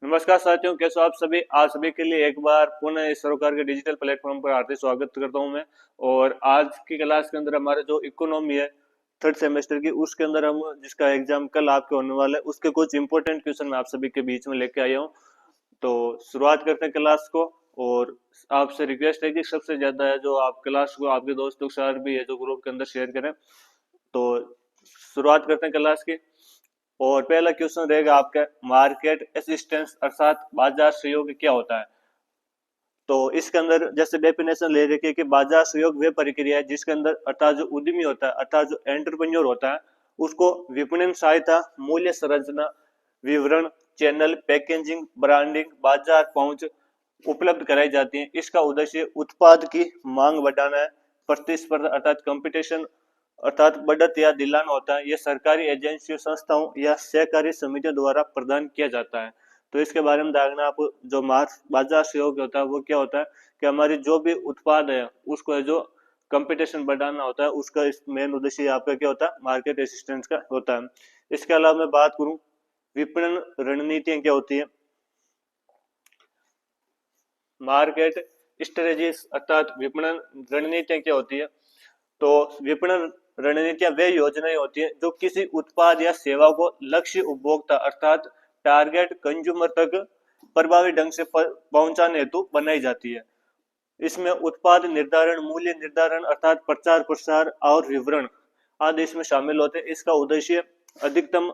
नमस्कार साथियों, कैसे हो आप सभी। आप सभी के लिए एक बार पुनः इस सरोकार के डिजिटल प्लेटफॉर्म पर हार्दिक स्वागत करता हूं मैं। और आज की क्लास के अंदर हमारे जो इकोनॉमी है थर्ड सेमेस्टर की, उसके अंदर हम जिसका एग्जाम कल आपके होने वाला है उसके कुछ इंपॉर्टेंट क्वेश्चन मैं आप सभी के बीच में लेके आया हूँ। तो शुरुआत करते हैं क्लास को। और आपसे रिक्वेस्ट है कि सबसे ज्यादा है जो आप क्लास को आपके दोस्तों के साथ भी है जो ग्रुप के अंदर शेयर करें। तो शुरुआत करते हैं क्लास की। और पहला क्वेश्चन रहेगा आपका, मार्केट असिस्टेंस अर्थात बाजार सहयोग क्या होता है। तो इसके अंदर जैसे डेफिनेशन ले रखी है कि बाजार सहयोग वे प्रक्रिया है जिसके अंदर अर्थात जो उद्यमी होता है अर्थात जो एंटरप्रेन्योर होता है उसको विपणन सहायता, मूल्य संरचना, विवरण, चैनल, पैकेजिंग, ब्रांडिंग, बाजार पहुंच उपलब्ध कराई जाती है। इसका उद्देश्य उत्पाद की मांग बढ़ाना है, प्रतिस्पर्धा अर्थात कंपटीशन अर्थात बढ़त या दिलाना होता है। यह सरकारी एजेंसियों, संस्थाओं या सहकारी समितियों द्वारा प्रदान किया जाता है। तो इसके बारे में जानना आप, जो बाजार सहयोग होता है वो क्या होता है कि हमारी जो भी उत्पाद है उसको है जो कंपटीशन बढ़ाना होता है, उसका मेन उद्देश्य आपका क्या होता है, मार्केट असिस्टेंस का होता है। इसके अलावा मैं बात करूं विपणन रणनीतियां क्या होती है। मार्केट स्ट्रेटेजीज अर्थात विपणन रणनीतियां क्या होती है। तो विपणन रणनीतियां वे योजनाएं होती हैं जो किसी उत्पाद या सेवा को लक्ष्य उपभोक्ता अर्थात टारगेट कंज्यूमर तक प्रभावी ढंग से पहुंचाने हेतु बनाई जाती है। इसमें उत्पाद निर्धारण, मूल्य निर्धारण अर्थात प्रचार प्रसार और विवरण आदि इसमें शामिल होते हैं। इसका उद्देश्य अधिकतम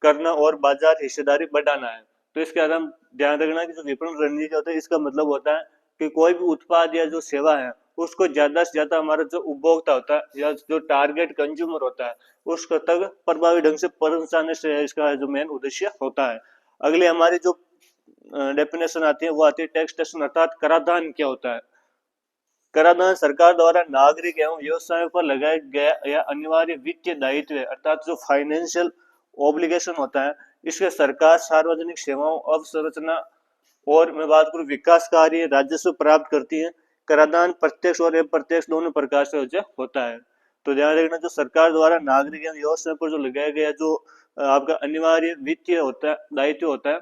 करना और बाजार हिस्सेदारी बढ़ाना है। तो इसके आधार ध्यान रखना कि जो विपणन रणनीति होता है इसका मतलब होता है कि कोई भी उत्पाद या जो सेवा है उसको ज्यादा से ज्यादा हमारा जो उपभोक्ता होता है या जो टारगेट कंज्यूमर होता है उसको तक प्रभावी ढंग से पहुंचाने से इसका जो मेन उद्देश्य होता है। अगली हमारी जो डेफिनेशन आती है वो आती है टैक्सेशन अर्थात कराधान क्या होता है। कराधान सरकार द्वारा नागरिक एवं व्यवसायों पर लगाया गया या अनिवार्य वित्तीय दायित्व है अर्थात जो फाइनेंशियल ऑब्लिगेशन होता है। इसके सरकार सार्वजनिक सेवाओं, अवसंरचना और मैं बात करूं विकास कार्य, राजस्व प्राप्त करती है। कराधान प्रत्यक्ष और अप्रत्यक्ष दोनों प्रकार से होता है। तो ध्यान रखना जो सरकार द्वारा नागरिक एवं व्यवसाय पर जो लगाया गया जो आपका अनिवार्य वित्तीय होता है, दायित्व होता है,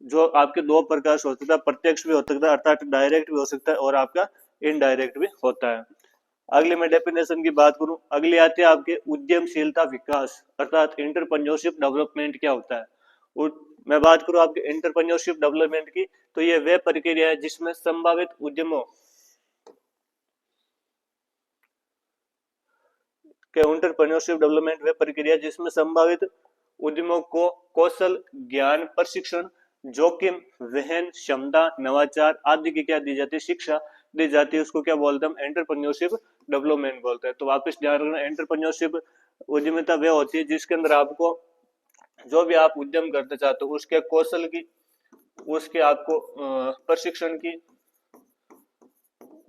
जो आपके दो प्रकार से हो सकता है, प्रत्यक्ष भी हो सकता है अर्थात डायरेक्ट भी हो सकता है और आपका इनडायरेक्ट भी होता है। अगले मैं डेफिनेशन की बात करूं, अगली आती है आपके उद्यमशीलता विकास अर्थात एंटरप्रेन्योरशिप डेवलपमेंट क्या होता है। मैं बात करूं आपके एंटरप्रेन्योरशिप डेवलपमेंट की, तो ये वह प्रक्रिया है जिसमें संभावित उद्यमों के एंटरप्रेन्योरशिप डेवलपमेंट वह प्रक्रिया जिसमें संभावित उद्यमों को कौशल, ज्ञान, प्रशिक्षण, जोखिम वहन क्षमता, नवाचार आदि की क्या दी जाती है, शिक्षा दी जाती है। उसको क्या बोलते हैं हम, एंटरप्रेन्योरशिप डेवलपमेंट बोलते हैं। तो वापस ध्यान रखना एंटरप्रेन्योरशिप उद्यमिता वह होती है जिसके अंदर आपको जो भी आप उद्यम करते चाहते हो उसके कौशल की, उसके आपको प्रशिक्षण की,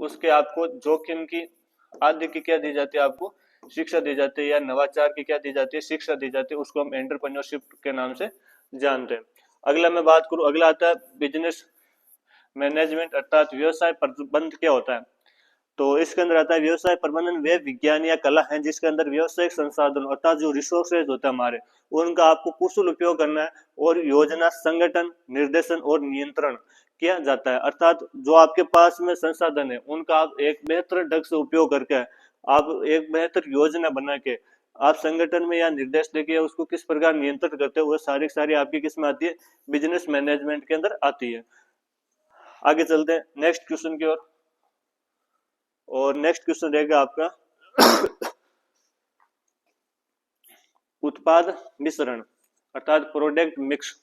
उसके आपको जोखिम की आदि की क्या दी जाती है, आपको शिक्षा दी जाती है, या नवाचार की क्या दी जाती है, शिक्षा दी जाती है। उसको हम एंटरप्रेन्योरशिप के नाम से जानते हैं। अगला मैं बात करूं, अगला आता है बिजनेस मैनेजमेंट अर्थात व्यवसाय प्रबंध क्या होता है। तो इसके अंदर आता है व्यवसाय प्रबंधन वे विज्ञान या कला है जिसके अंदर व्यवसायिक संसाधन अर्थात जो रिसोर्सेज होता है हमारे, उनका आपको कुशल उपयोग करना है और योजना, संगठन, निर्देशन और नियंत्रण किया जाता है। अर्थात जो आपके पास में संसाधन है उनका आप एक बेहतर ढंग से उपयोग करके आप एक बेहतर योजना बना के आप संगठन में या निर्देश देके उसको किस प्रकार नियंत्रित करते हो, वो सारी सारी आपकी किस में आती है, बिजनेस मैनेजमेंट के अंदर आती है। आगे चलते हैं नेक्स्ट क्वेश्चन की ओर। और नेक्स्ट क्वेश्चन रहेगा आपका उत्पाद मिश्रण अर्थात प्रोडक्ट मिक्स।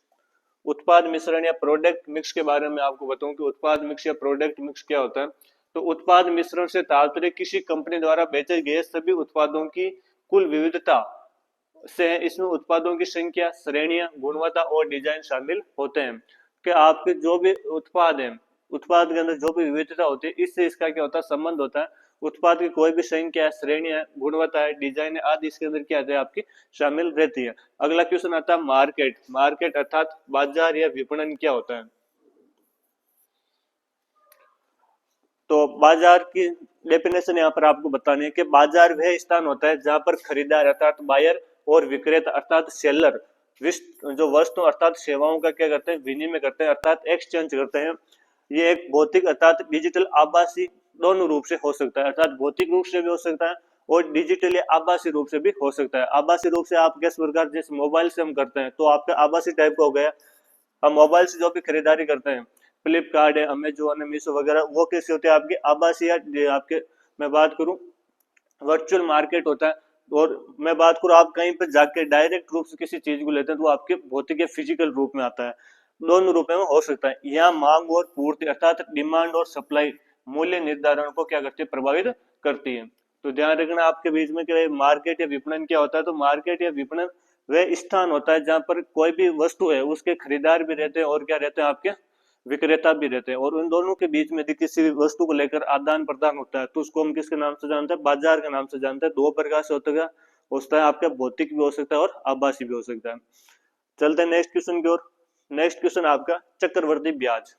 उत्पाद मिश्रण या प्रोडक्ट मिक्स के बारे में आपको बताऊं कि उत्पाद मिक्स या प्रोडक्ट मिक्स क्या होता है। तो उत्पाद मिश्रण से तात्पर्य किसी कंपनी द्वारा बेचे गए सभी उत्पादों की कुल विविधता से है। इसमें उत्पादों की संख्या, श्रेणियां, गुणवत्ता और डिजाइन शामिल होते हैं। कि आपके जो भी उत्पाद है, उत्पाद के अंदर जो भी विविधता होती है इससे इसका क्या होता है, संबंध होता है। उत्पाद की कोई भी संख्या, श्रेणियां, गुणवत्ता है, डिजाइन आदि इसके अंदर क्या है, आपकी शामिल रहती है। अगला क्वेश्चन आता है मार्केट। मार्केट अर्थात बाजार या विपणन क्या होता है। तो बाजार की डेफिनेशन यहाँ पर आपको बतानी है कि बाजार वह स्थान होता है जहां पर खरीदार अर्थात बायर और विक्रेता अर्थात सेलर जो वस्तु अर्थात सेवाओं का क्या करते हैं, विनिमय करते हैं अर्थात एक्सचेंज करते हैं। ये एक भौतिक अर्थात डिजिटल आभासी दोनों रूप से हो सकता है, अर्थात भौतिक रूप से भी हो सकता है और डिजिटली आभासी रूप से भी हो सकता है। आभासी रूप से आप किस प्रकार, जैसे मोबाइल से हम करते हैं तो आपका आभासी टाइप का हो गया। हम मोबाइल से जो भी खरीदारी करते हैं, फ्लिपकार्ट है, अमेजोन है, मीशो वगैरह, वो कैसे होते हैं आपके आभासी या आपके, मैं बात करूं वर्चुअल मार्केट होता है। और मैं बात करूं आप कहीं पर जाके डायरेक्ट रूप से किसी चीज को लेते हैं तो वो आपके भौतिक या फिजिकल रूप में आता है। दोनों रूप में हो सकता है। यहाँ मांग और पूर्ति अर्थात डिमांड और सप्लाई मूल्य निर्धारण को क्या करती है, प्रभावित करती है। तो ध्यान रखना आपके बीच में कि मार्केट या विपणन क्या होता है। तो मार्केट या विपणन वह स्थान होता है जहां पर कोई भी वस्तु है उसके खरीदार भी रहते हैं और क्या रहते हैं, आपके विक्रेता भी रहते हैं। और उन दोनों के बीच में यदि किसी वस्तु को लेकर आदान प्रदान होता है तो उसको हम किसके नाम से जानते हैं, बाजार के नाम से जानते हैं। दो प्रकार से होता है आपका भौतिक भी हो सकता है और आभासी भी हो सकता है। चलते हैं नेक्स्ट क्वेश्चन की ओर। नेक्स्ट क्वेश्चन आपका चक्रवर्ती ब्याज,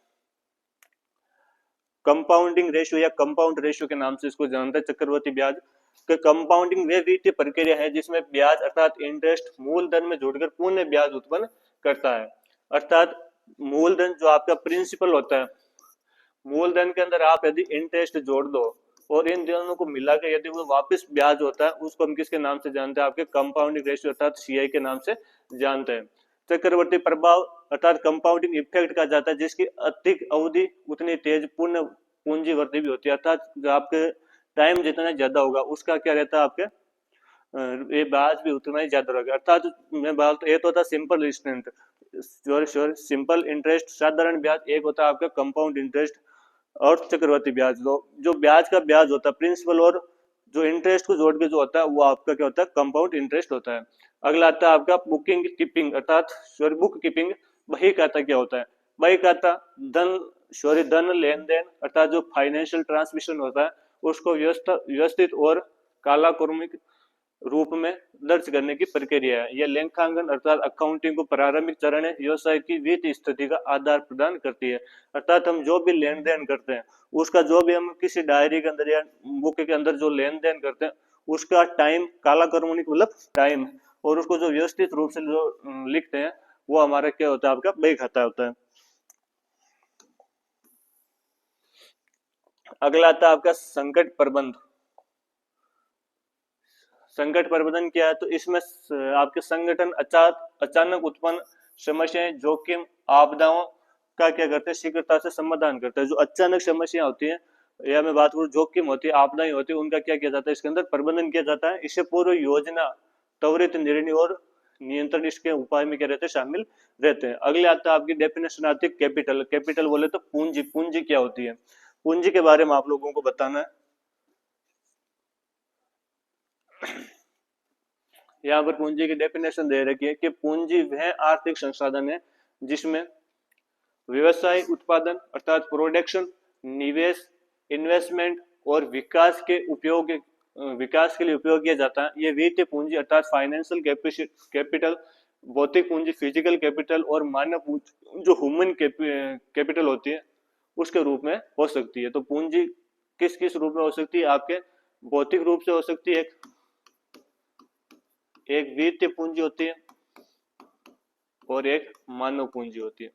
कंपाउंडिंग रेशियो या कंपाउंड रेशियो के नाम से इसको जानते हैं चक्रवर्ती ब्याज। कंपाउंडिंग वे वित्तीय प्रक्रिया है जिसमें ब्याज अर्थात इंटरेस्ट मूलधन में जोड़कर पुनः ब्याज उत्पन्न करता है। अर्थात मूलधन जो आपका प्रिंसिपल होता है, मूलधन के अंदर आप यदि इंटरेस्ट जोड़ दो और इन दोनों को मिला के यदि वो वापस ब्याज होता है, उसको हम किसके नाम से जानते हैं, आपके कंपाउंडिंग रेशियो अर्थात सीआई के नाम से जानते हैं। चक्रवर्ती प्रभाव अर्थात कंपाउंडिंग इफेक्ट कहा जाता है जिसकी अधिक अवधि उतनी तेज पूर्ण पूंजी वृद्धि भी होती है। अर्थात जो आपके टाइम जितना ज्यादा होगा उसका क्या रहता है, आपके ये ब्याज भी उतना ही ज्यादा रहेगा। अर्थात मैं बात, एक होता है सिंपल इंटरेस्ट, सिंपल इंटरेस्ट साधारण ब्याज, एक होता है आपका कंपाउंड इंटरेस्ट और चक्रवर्ती ब्याज। जो ब्याज का ब्याज होता है प्रिंसिपल और जो इंटरेस्ट को जोड़ के जो होता है वो आपका क्या होता है, कंपाउंड इंटरेस्ट होता है। अगला आता है आपका बुकिंग कीपिंग अर्थात बुक कीपिंग। बही खाता क्या होता है, बही खाता धन लेन देन अर्थात जो फाइनेंशियल ट्रांसमिशन होता है उसको व्यवस्थित और कालाक्रमिक रूप में दर्ज करने की प्रक्रिया है। यह लेखांकन अर्थात अकाउंटिंग को प्रारंभिक चरण है, व्यवसाय की वित्तीय स्थिति का आधार प्रदान करती है। अर्थात हम जो भी लेन देन करते हैं उसका जो भी हम किसी डायरी के अंदर या बुक के अंदर जो लेन देन करते हैं उसका टाइम कालाक्रमिक मतलब टाइम, और उसको जो व्यवस्थित रूप से जो लिखते हैं वो हमारा क्या होता है, आपका बही खाता होता है। अगला आता है आपका संकट प्रबंध। संकट प्रबंधन क्या है, तो इसमें आपके संगठन अचानक उत्पन्न समस्याएं, जोखिम, आपदाओं का क्या करते हैं, शीघ्रता से समाधान करते हैं। जो अचानक समस्या होती है या मैं बात करूं जोखिम होती है, आपदाएं होती है, उनका क्या किया जाता है, इसके अंदर प्रबंधन किया जाता है। इससे पूर्व योजना, त्वरित निर्णय और नियंत्रण इसके उपाय में क्या रहते हैं, शामिल रहते हैं। अगले आता है आपकी डेफिनेशन आती है कैपिटल। कैपिटल बोले तो पूंजी। पूंजी क्या होती है, पूंजी के बारे में आप लोगों को बताना है। यहाँ पर पूंजी की डेफिनेशन दे रखी है कि पूंजी वह आर्थिक संसाधन है जिसमें व्यवसाय उत्पादन अर्थात प्रोडक्शन, निवेश, इन्वेस्टमेंट और विकास के लिए उपयोग किया जाता है। ये वित्तीय पूंजी अर्थात फाइनेंशियल कैपिटल, भौतिक पूंजी फिजिकल कैपिटल और मानव पूंजी जो ह्यूमन कैपिटल होती है उसके रूप में हो सकती है। तो पूंजी किस किस रूप में हो सकती है, आपके भौतिक रूप से हो सकती है, एक वित्तीय पूंजी होती है और एक मानव पूंजी होती है।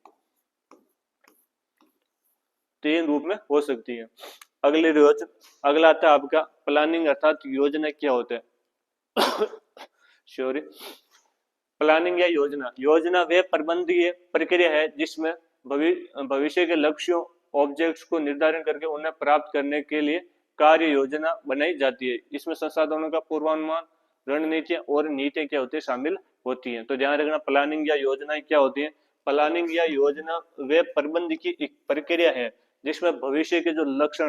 तीन रूप में हो सकती है। अगला आता है आपका प्लानिंग अर्थात योजना क्या होता है। सॉरी, प्लानिंग या योजना, योजना वे प्रबंधकीय प्रक्रिया है जिसमें भविष्य के लक्ष्यों, ऑब्जेक्ट्स को निर्धारण करके उन्हें प्राप्त करने के लिए कार्य योजना बनाई जाती है। इसमें संसाधनों का पूर्वानुमान, रणनीतियां और नीतियां क्या होती है, शामिल होती हैं। तो ध्यान रखना प्लानिंग या योजनाएं क्या होती है। प्लानिंग या योजना वे प्रबंध की एक प्रक्रिया है जिसमें भविष्य के जो लक्ष्य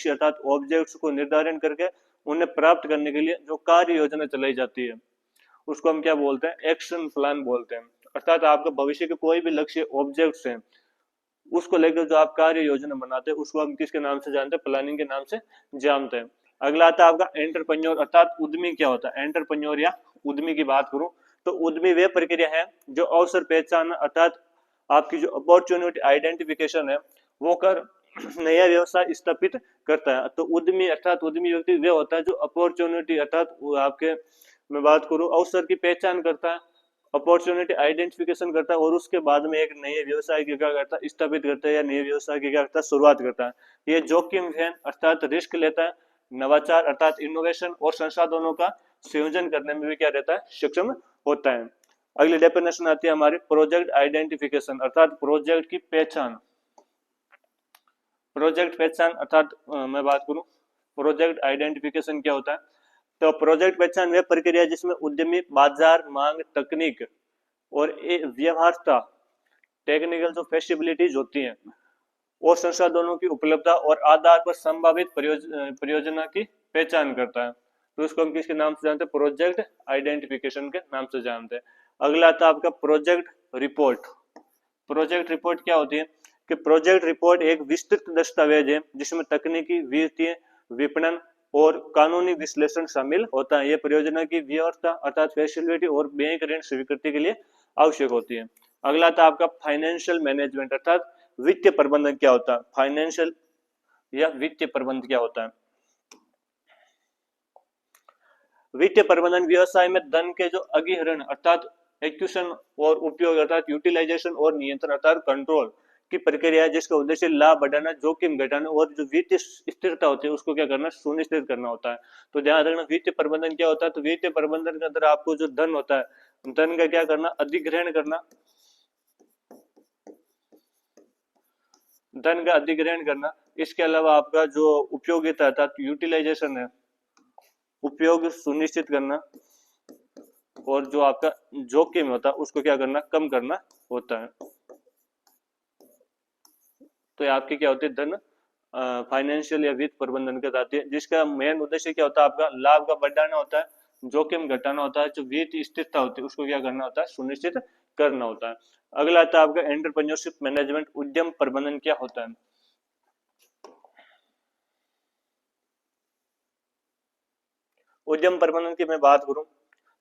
अर्थात ऑब्जेक्ट्स को निर्धारण करके उन्हें प्राप्त करने के लिए जो कार्य योजना चलाई जाती है उसको हम क्या बोलते हैं, एक्शन प्लान बोलते हैं। अर्थात आपका भविष्य के कोई भी लक्ष्य ऑब्जेक्ट्स हैं उसको लेकर जो आप कार्य योजना बनाते हैं उसको हम किसके नाम से जानते हैं, प्लानिंग के नाम से जानते हैं। अगला आता है आपका एंटरप्रेन्योर अर्थात उद्यमी क्या होता है। एंटरप्रेन्योर या उद्यमी की बात करूं तो उद्यमी वे प्रक्रिया है जो अवसर पहचान अर्थात आपकी जो अपॉर्चुनिटी आइडेंटिफिकेशन है वो कर नया व्यवसाय स्थापित करता है। तो उद्यमी अर्थात उद्यमी व्यक्ति वे होता है जो अपॉर्चुनिटी अर्थात आपके मैं बात करूं अवसर की पहचान करता है अपॉर्चुनिटी आइडेंटिफिकेशन करता है और उसके बाद में एक नए व्यवसाय की क्या करता है, स्थापित करता है या नए व्यवसाय की क्या करता है, शुरुआत करता है। ये जोखिम है अर्थात रिस्क लेता है, नवाचार अर्थात इनोवेशन और संसाधनों का संयोजन करने में भी क्या रहता है, सक्षम होता है। अगली डेफिनेशन आती है हमारी प्रोजेक्ट आइडेंटिफिकेशन अर्थात प्रोजेक्ट की पहचान। प्रोजेक्ट पहचान अर्थात मैं बात करूं प्रोजेक्ट आइडेंटिफिकेशन क्या होता है, तो प्रोजेक्ट पहचान वह प्रक्रिया जिसमें उद्यमी बाजार मांग तकनीक और व्यवहार्यता टेक्निकल जो फैसिलिटीज होती हैं और संसाधनों की उपलब्धता और आधार पर संभावित परियोजना की पहचान करता है। तो इसको हम किसके नाम से जानते हैं, प्रोजेक्ट आइडेंटिफिकेशन के नाम से जानते हैं। अगला आता है आपका प्रोजेक्ट रिपोर्ट। प्रोजेक्ट रिपोर्ट क्या होती है कि प्रोजेक्ट रिपोर्ट एक विस्तृत दस्तावेज है जिसमें तकनीकी, वित्तीय, विपणन और कानूनी विश्लेषण शामिल होता है। यह परियोजना की व्यवस्था अर्थात फैसिलिटी और बैंक ऋण स्वीकृति के लिए आवश्यक होती है। अगला था आपका फाइनेंशियल मैनेजमेंट अर्थात वित्तीय प्रबंधन क्या होता है, फाइनेंशियल या वित्तीय प्रबंधन क्या होता है। वित्तीय प्रबंधन व्यवसाय में धन के जो अधिग्रहण अर्थात एक्विजिशन और उपयोग अर्थात यूटिलाइजेशन और नियंत्रण अर्थात कंट्रोल की प्रक्रिया है जिसका उद्देश्य लाभ बढ़ाना, जोखिम घटाना और जो वित्तीय स्थिरता होती है उसको क्या करना, सुनिश्चित करना होता है। तो ध्यान रखना वित्तीय प्रबंधन क्या होता है, तो वित्तीय प्रबंधन के अंदर आपको जो धन होता है धन का क्या करना, अधिग्रहण करना, धन का अधिग्रहण करना। इसके अलावा आपका जो उपयोगिता अर्थात यूटिलाइजेशन है, उपयोग सुनिश्चित करना और जो आपका जोखिम होता है उसको क्या करना, कम करना होता है। तो ये आपकी क्या होती है, धन फाइनेंशियल या वित्त प्रबंधन कहलाती है जिसका मेन उद्देश्य क्या होता है, आपका लाभ का बढ़ाना होता है, जोखिम घटाना होता है, जो वित्त स्थिरता होती है उसको क्या करना होता है, सुनिश्चित करना होता है। अगला आता है आपका एंटरप्रेन्योरशिप मैनेजमेंट, उद्यम प्रबंधन क्या होता है। उद्यम प्रबंधन की मैं बात करूं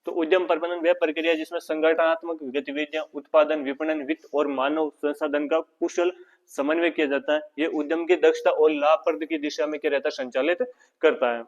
तो उद्यम प्रबंधन वह प्रक्रिया जिसमें संगठनात्मक गतिविधियां, उत्पादन, विपणन, वित्त और मानव संसाधन का कुशल समन्वय किया जाता है। ये उद्यम की दक्षता और लाभप्रद की दिशा में क्या रहता है, संचालित करता है।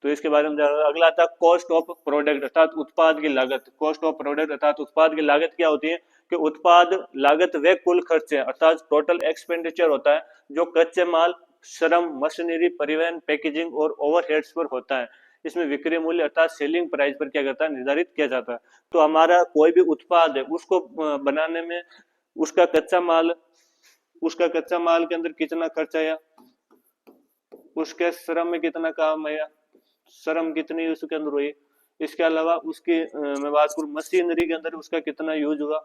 तो इसके बारे में अगला आता है कॉस्ट ऑफ प्रोडक्ट अर्थात उत्पाद की लागत। कॉस्ट ऑफ प्रोडक्ट अर्थात उत्पाद की लागत क्या होती है कि उत्पाद लागत वह कुल खर्च है अर्थात टोटल एक्सपेंडिचर होता है जो कच्चे माल, श्रम, मशीनरी, परिवहन, पैकेजिंग और ओवरहेड्स पर होता है। इसमें विक्रय मूल्य अर्थात सेलिंग प्राइस पर क्या करता है, निर्धारित किया जाता है। तो हमारा कोई भी उत्पाद है उसको बनाने में उसका कच्चा माल के अंदर कितना खर्चा आया, उसके श्रम में कितना काम आया, श्रम कितनी उसके अंदर हुई, इसके अलावा उसकी मैं बात करूं मशीनरी के अंदर उसका कितना यूज हुआ,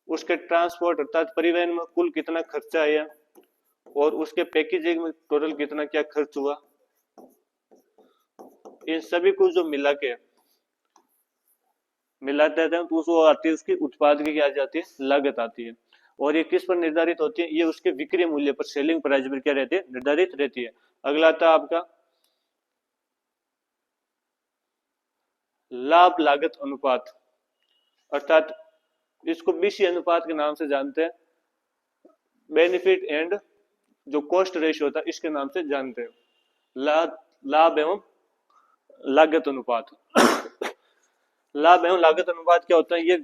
उसके ट्रांसपोर्ट अर्थात परिवहन में कुल कितना खर्चा आया और उसके पैकेजिंग में टोटल कितना क्या खर्च हुआ, इन सभी को जो मिलाते हैं तो उसको आती है उसकी उत्पाद की क्या जाती है, लागत आती है। और ये किस पर निर्धारित होती है, ये उसके विक्रय मूल्य पर, सेलिंग प्राइस पर क्या रहती है, निर्धारित रहती है। अगला आता है आपका लाभ लागत अनुपात अर्थात इसको बीसी अनुपात के नाम से जानते हैं, बेनिफिट एंड जो कॉस्ट रेशियो होता है इसके नाम से जानते हैं। लाभ एवं लागत अनुपात लाभ एवं लागत अनुपात क्या होता है, ये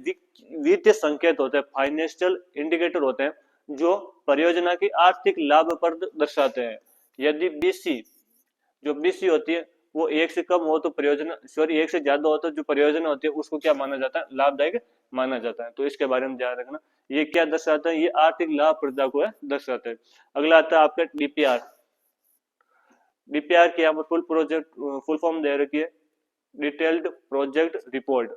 वित्तीय संकेत होते हैं, फाइनेंशियल इंडिकेटर होते हैं जो परियोजना की आर्थिक लाभ पर दर्शाते हैं। यदि बीसी होती है वो एक से कम हो तो परियोजना, सॉरी एक से ज्यादा हो तो जो परियोजना होती है उसको क्या माना जाता है, लाभदायक माना जाता है। तो इसके बारे में ध्यान रखना, ये क्या दर्शाता है, ये आर्थिक लाभप्रदता को दर्शाता है। अगला आता है आपका डीपीआर। डीपीआर की यहाँ पर फुल फॉर्म दे रखी है, डिटेल्ड प्रोजेक्ट रिपोर्ट।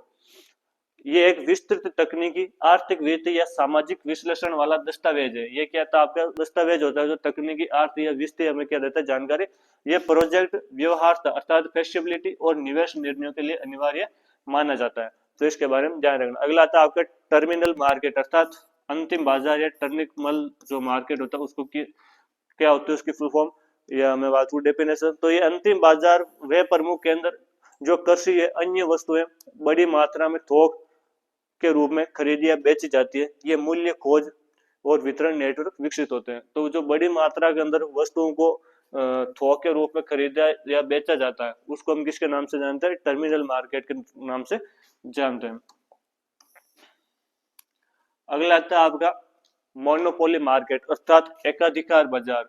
ये एक विस्तृत तकनीकी, आर्थिक, वित्तीय या सामाजिक विश्लेषण वाला दस्तावेज है। ये क्या था, आपका दस्तावेज होता है जो तकनीकी, आर्थिक या वित्तीय हमें क्या देता है, जानकारी। ये प्रोजेक्ट व्यवहार्यता अर्थात फैसिलिटी और निवेश निर्णयों के लिए अनिवार्य माना जाता है। तो इसके बारे में ध्यान रखना। अगला आता है आपका टर्मिनल मार्केट अर्थात अंतिम बाजार या टर्मिनल जो मार्केट होता है उसको क्या होती है उसकी फुल फॉर्म या मैं बात करूं डेफिनेशन। तो ये अंतिम बाजार वह प्रमुख केंद्र जो कृषि या अन्य वस्तुएं बड़ी मात्रा में थोक के रूप में खरीदी या बेची जाती है। ये मूल्य खोज और वितरण नेटवर्क विकसित होते हैं। तो जो बड़ी मात्रा के अंदर वस्तुओं को थोक के रूप में खरीदा या बेचा जाता है उसको हम किसके नाम से जानते हैं, टर्मिनल मार्केट के नाम से जानते हैं। अगला आता है आपका मोनोपोली मार्केट अर्थात एकाधिकार बाजार।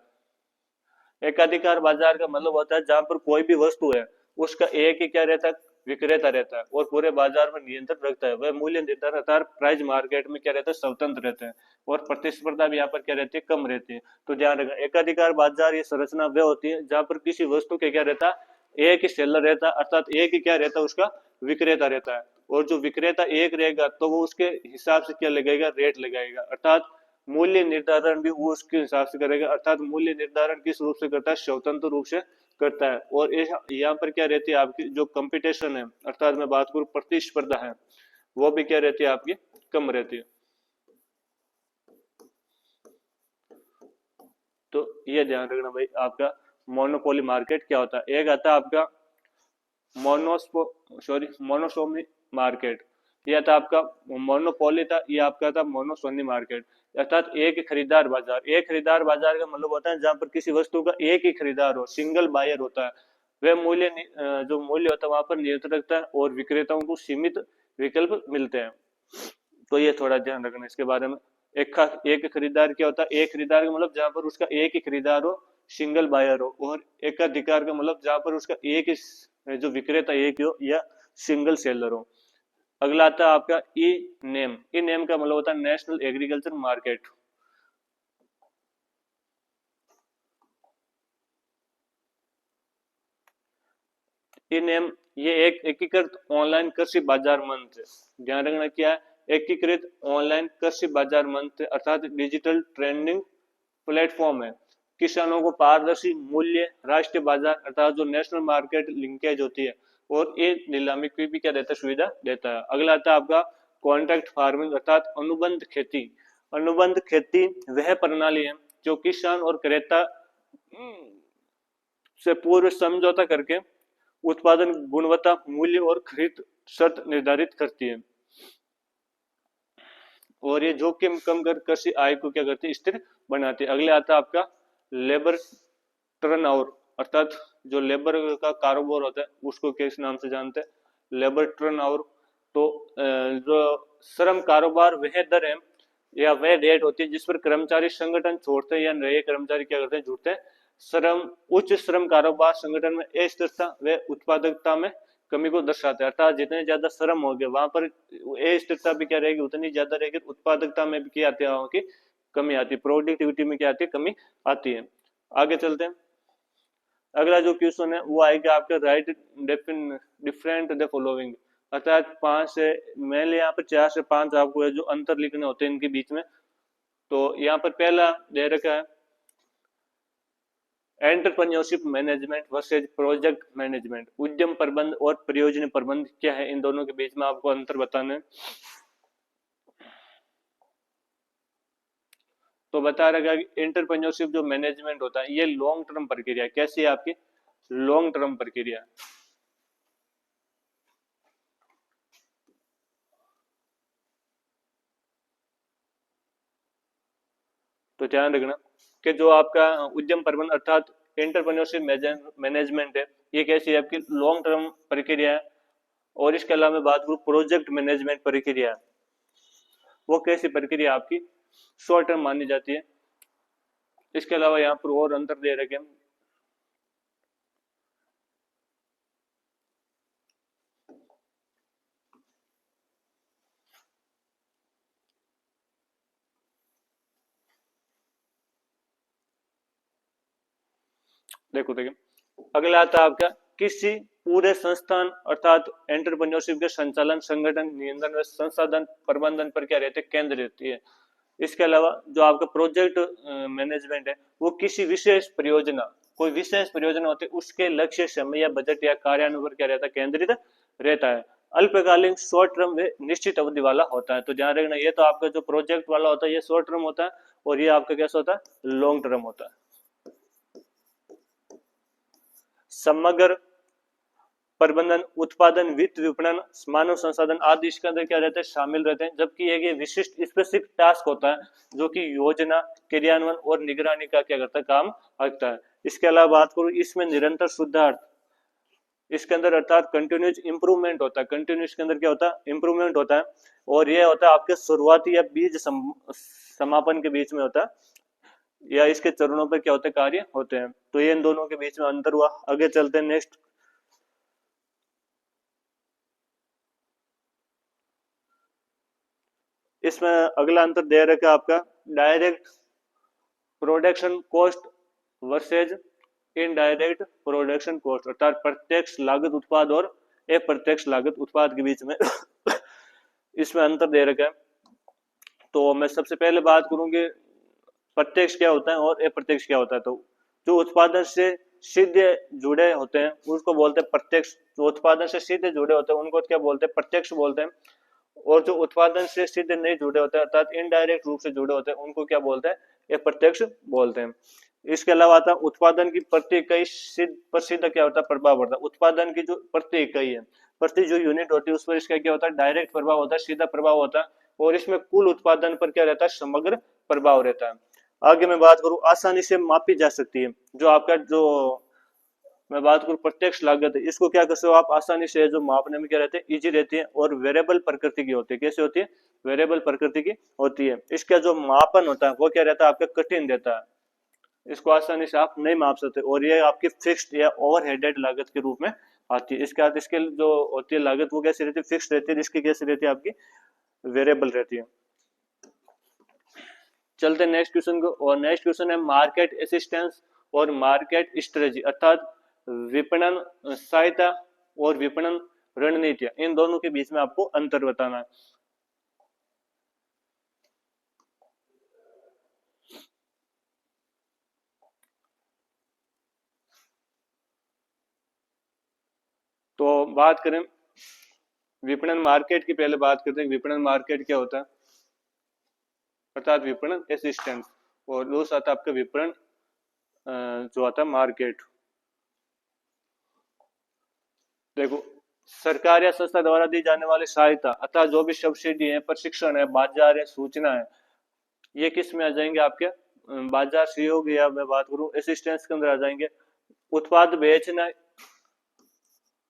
एकाधिकार बाजार का मतलब होता है जहां पर कोई भी वस्तु है उसका एक ही क्या रहता है, विक्रेता रहता है और पूरे बाजार में नियंत्रण रखता है। वह मूल्य निर्धारण प्राइस मार्केट में क्या रहता है, स्वतंत्र रहता है और प्रतिस्पर्धा भी यहाँ पर क्या रहती है, कम रहती है। तो ध्यान रखना एकाधिकार बाजार ये संरचना वह होती है जहां पर किसी वस्तु के क्या रहता है, एक ही सेलर रहता है अर्थात एक ही क्या रहता है, उसका विक्रेता रहता है। और जो विक्रेता एक रहेगा तो वो उसके हिसाब से क्या लगाएगा, रेट लगाएगा अर्थात मूल्य निर्धारण भी वो उसके हिसाब से करेगा अर्थात मूल्य निर्धारण किस रूप से करता है, स्वतंत्र रूप से करता है। और यहाँ पर क्या रहती है आपकी जो कंपटीशन है अर्थात मैं बात करूं प्रतिस्पर्धा है वो भी क्या रहती है आपकी कम रहती है। तो ये ध्यान रखना भाई आपका मोनोपोली मार्केट क्या होता है। एक आता है आपका मोनोसोमी मार्केट, यह था आपका मोनोपोली था, ये आपका था मोनोसोनी मार्केट अर्थात एक खरीदार बाजार। एक खरीदार बाजार का मतलब होता है जहां पर किसी वस्तु का एक ही खरीदार हो, सिंगल बायर होता है। वह मूल्य जो मूल्य होता है वहां पर नियंत्रण रखता है और विक्रेताओं को सीमित विकल्प मिलते हैं। तो ये थोड़ा ध्यान रखना इसके बारे में। एक खरीदार क्या होता है, एक खरीदार का मतलब जहां पर उसका एक ही खरीदार हो, सिंगल बायर हो। और एकाधिकार का मतलब जहां पर उसका एक ही जो विक्रेता एक ही हो या सिंगल सेलर हो। अगला आता है आपका ई नेम। ई नेम का मतलब होता है नेशनल एग्रीकल्चर मार्केट। ई नेम ये एक एकीकृत ऑनलाइन कृषि बाजार मंच है। ध्यान रखना क्या है, एकीकृत ऑनलाइन कृषि बाजार मंच अर्थात डिजिटल ट्रेंडिंग प्लेटफॉर्म है। किसानों को पारदर्शी मूल्य, राष्ट्रीय बाजार अर्थात जो नेशनल मार्केट लिंकेज होती है और ये नीलामी की भी क्या देता है, सुविधा देता है। अगला आता है आपका कॉन्ट्रैक्ट फार्मिंग अर्थात अनुबंध खेती। अनुबंध खेती वह प्रणाली है जो किसान और क्रेता से पूर्व समझौता करके उत्पादन गुणवत्ता, मूल्य और खरीद शर्त निर्धारित करती है। और ये जोखिम कम कर कृषि आय को क्या करती है, स्थिर बनाती है। अगले आता है आपका लेबर टर्नओवर अर्थात जो लेबर का कारोबार होता है उसको किस नाम से जानते हैं, लेबर टर्नओवर। तो जो श्रम कारोबार वह दर है या वह रेट होती है जिस पर कर्मचारी संगठन छोड़ते हैं या नए कर्मचारी क्या करते हैं, जुड़ते हैं। श्रम उच्च श्रम कारोबार संगठन में अस्थिरता व उत्पादकता में कमी को दर्शाते हैं अर्थात जितने ज्यादा श्रम हो गए वहां पर अस्थिरता भी क्या रहेगी, उतनी ज्यादा रहेगी। उत्पादकता में भी क्या आती है, वहां की कमी आती है, प्रोडक्टिविटी में क्या आती है, कमी आती है। आगे चलते हैं। अगला जो क्वेश्चन है वो आएगा आपका राइट डिफरेंट द फॉलोइंग अर्थात 5 से मैंने यहाँ पर 4 से 5 आपको है जो अंतर लिखने होते हैं इनके बीच में। तो यहाँ पर पहला दे रखा है entrepreneurship management versus project management. उद्यम प्रबंध और परियोजना प्रबंध क्या है, इन दोनों के बीच में आपको अंतर बताना है। तो बता रखा है कि एंटरप्रेन्योरशिप जो मैनेजमेंट होता है ये लॉन्ग टर्म प्रक्रिया, कैसी है आपकी, लॉन्ग टर्म प्रक्रिया। तो ध्यान रखना कि जो आपका उद्यम प्रबंधन अर्थात एंटरप्रेन्योरशिप मैनेजमेंट है ये कैसी है आपकी, लॉन्ग टर्म प्रक्रिया है। और इसके अलावा मैं बात करूं प्रोजेक्ट मैनेजमेंट प्रक्रिया, वो कैसी प्रक्रिया आपकी, शॉर्ट टर्म मानी जाती है। इसके अलावा यहाँ पर और अंतर दे रखे हैं। देखो देखिए अगला आता है आपका किसी पूरे संस्थान अर्थात एंटरप्रेन्योरशिप के संचालन, संगठन, नियंत्रण व संसाधन प्रबंधन पर क्या रहते हैं, केंद्र रहती है। इसके अलावा जो आपका प्रोजेक्ट मैनेजमेंट है वो किसी विशेष परियोजना, कोई विशेष परियोजना होती है उसके लक्ष्य, समय या बजट या कार्यान्वयन पर क्या रहता है, केंद्रित रहता है। अल्पकालीन शॉर्ट टर्म व निश्चित अवधि वाला होता है। तो ध्यान रखना ये तो आपका जो प्रोजेक्ट वाला होता है ये शॉर्ट टर्म होता है और ये आपका कैसा होता है, लॉन्ग टर्म होता है। समग्र प्रबंधन, उत्पादन, वित्त, विपणन, मानव संसाधन आदि इसके अंदर क्या रहते हैं, शामिल रहते हैं। जबकि एक ये विशिष्ट स्पेसिफिक टास्क होता है जो कि योजना, क्रियान्वयन और निगरानी का क्या करता है, काम रखता है। इसके अलावा बात करूं इसमें निरंतर सुधार, इसके अंदर अर्थात कंटिन्यूस इंप्रूवमेंट होता है। कंटिन्यूस के अंदर क्या होता है, इंप्रूवमेंट होता है। और ये होता है आपके शुरुआती या बीज समापन के बीच में होता है, या इसके चरणों पर क्या होते हैं, कार्य होते हैं। तो ये इन दोनों के बीच में अंतर हुआ। आगे चलते हैं नेक्स्ट। इसमें अगला अंतर दे रखा है आपका direct production cost versus indirect production cost, अर्थात प्रत्यक्ष लागत उत्पाद और अप्रत्यक्ष लागत उत्पाद के बीच में इसमें अंतर दे रखा है। तो मैं सबसे पहले बात करूंगी प्रत्यक्ष क्या होता है और अप्रत्यक्ष क्या होता है। तो जो उत्पादन से सीधे जुड़े होते हैं उसको बोलते हैं प्रत्यक्ष, जो उत्पादन से सीधे जुड़े होते हैं उनको क्या बोलते हैं, प्रत्यक्ष बोलते हैं। और जो उत्पादन से सीधे नहीं जुड़े होते हैं अर्थात इनडायरेक्ट रूप से जुड़े होते हैं उनको क्या बोलते हैं, अप्रत्यक्ष बोलते हैं। इसके अलावा आता है उत्पादन की प्रति इकाई पर सीधा क्या होता है, प्रभाव पड़ता है। उत्पादन की जो प्रति इकाई है, प्रति जो यूनिट होती है उस पर इसका क्या होता है, डायरेक्ट प्रभाव होता है, सीधा प्रभाव होता है। और इसमें कुल उत्पादन पर क्या रहता है, समग्र प्रभाव रहता है। आगे मैं बात करूं आसानी से मापी जा सकती है, जो आपका जो मैं बात करूं प्रत्यक्ष लागत है, इसको क्या कर सकते हो आप आसानी से, जो मापने में क्या रहते हैं, इजी रहती है और वेरिएबल प्रकृति की होती है। कैसे होती है, वेरिएबल प्रकृति की होती है। इसका जो मापन होता है वो क्या रहता है, आपका कठिन रहता है, इसको आसानी से आप नहीं माप सकते। और ये आपकी फिक्स्ड या ओवरहेडेड लागत के रूप में आती है। इसके बाद इसके जो होती है लागत वो कैसी रहती है, फिक्स्ड रहती है। इसकी कैसी रहती है, आपकी वेरिएबल रहती है। चलते नेक्स्ट क्वेश्चन को, और नेक्स्ट क्वेश्चन है मार्केट असिस्टेंस और मार्केट स्ट्रेटजी, अर्थात विपणन सहायता और विपणन रणनीतियां, इन दोनों के बीच में आपको अंतर बताना है। तो बात करें विपणन मार्केट की, पहले बात करते हैं विपणन मार्केट क्या होता है, अर्थात विपणन असिस्टेंट। और दूसरा आता है आपका विपणन जो आता है मार्केट। देखो, सरकार या संस्था द्वारा दी जाने वाली सहायता अर्थात जो भी सब्सिडी है, प्रशिक्षण है, बाजार है, सूचना है, ये किस में आ जाएंगे, आपके बाजार सहयोग, या मैं बात करूं असिस्टेंस के अंदर आ जाएंगे। उत्पाद बेचना,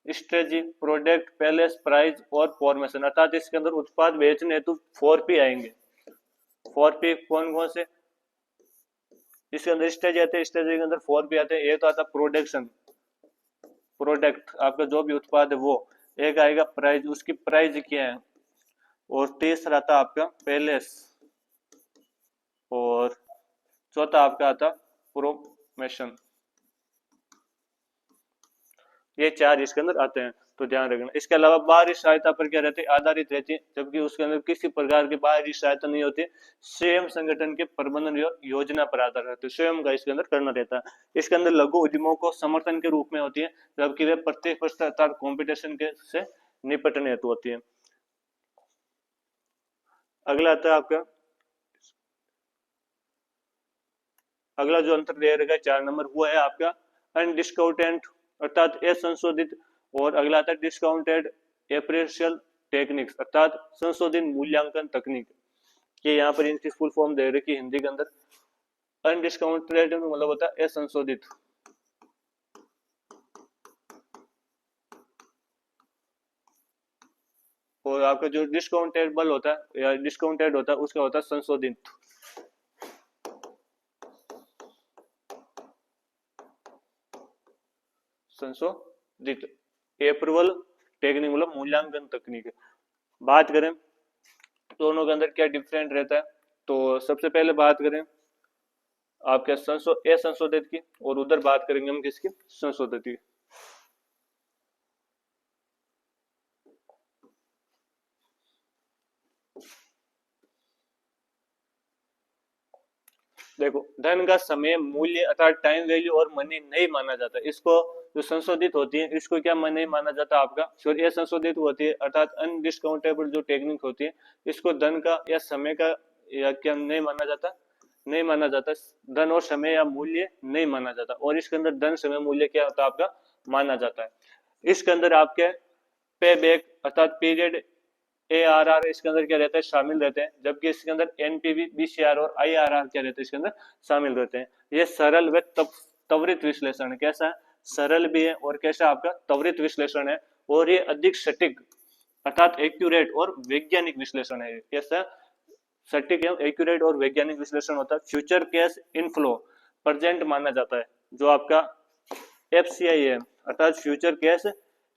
स्ट्रेटजी, प्रोडक्ट, पैलेस, प्राइस और फॉर्मेशन, अर्थात इसके अंदर उत्पाद बेचने तो 4P आएंगे। 4P कौन कौन से, इसके अंदर स्ट्रेटजी आते हैं, स्ट्रेटजी के अंदर 4P आते हैं। एक तो आता है प्रोडक्शन, प्रोडक्ट आपका जो भी उत्पाद है वो। एक आएगा प्राइस, उसकी प्राइस क्या है। और तीसरा आता आपका पैलेस, और चौथा आपका आता प्रोमेशन। ये चार इसके अंदर आते हैं, तो ध्यान रखना। इसके अलावा बाहरी सहायता पर क्या रहती है, आधारित रहती है, जबकि उसके अंदर किसी प्रकार की बाहरी सहायता नहीं होती। स्वयं संगठन के प्रबंधन योजना पर आधार रहती है, स्वयं का इसके अंदर करना रहता है। इसके अंदर लघु उद्यमों को समर्थन के रूप में होती है, जबकि वे प्रतिस्पर्धा कॉम्पिटिशन के से निपटने हेतु होती है। अगला आता है आपका, अगला जो अंतर दे रखा है 4 नंबर, वो है आपका अनडिस्काउंटेड अर्थात असंशोधित। और अगला आता है डिस्काउंटेड एप्रेशियल टेक्निक्स, अर्थात संशोधित मूल्यांकन तकनीक। ये यहाँ पर इनकी फुल फॉर्म दे रखी है हिंदी के अंदर। अनडिस्काउंटेड मतलब होता है असंशोधित, और आपका जो डिस्काउंटेबल होता है या डिस्काउंटेड होता है उसका होता है संशोधित। संशोधित अप्रूवल टेक्निक मतलब मूल्यांकन तकनीक। बात करें दोनों के अंदर क्या डिफरेंट रहता है, तो सबसे पहले बात करें आपके असंशोधित की, और उधर बात करेंगे हम किसकी, संशोधित की। देखो, धन का समय मूल्य अर्थात टाइम वैल्यू और मनी नहीं माना जाता। इसको जो संशोधित होती है इसको क्या नहीं माना जाता आपका, सॉरी ये संशोधित होती है अर्थात अनडिस्काउंटेबल जो टेक्निक होती है इसको धन का या समय का या क्या नहीं माना जाता, नहीं माना जाता। धन और समय या मूल्य नहीं माना जाता। और इसके अंदर धन समय मूल्य क्या होता है आपका माना जाता है। इसके अंदर आपके पे बैक अर्थात पीरियड ARR इसके अंदर क्या रहता है, शामिल रहते हैं, जबकि इसके अंदर NPV, BCR और IRR क्या रहते हैं इसके अंदर शामिल रहते हैं। ये सरल व त्वरित विश्लेषण कैसा है, सरल भी है और कैसा आपका त्वरित विश्लेषण है। और ये अधिक सटीक अर्थात एक्यूरेट और वैज्ञानिक विश्लेषण है। कैसा सटीक एवं एक्यूरेट और वैज्ञानिक विश्लेषण होता है। फ्यूचर कैश इनफ्लो प्रेजेंट माना जाता है, जो आपका एफसीआई है अर्थात फ्यूचर कैश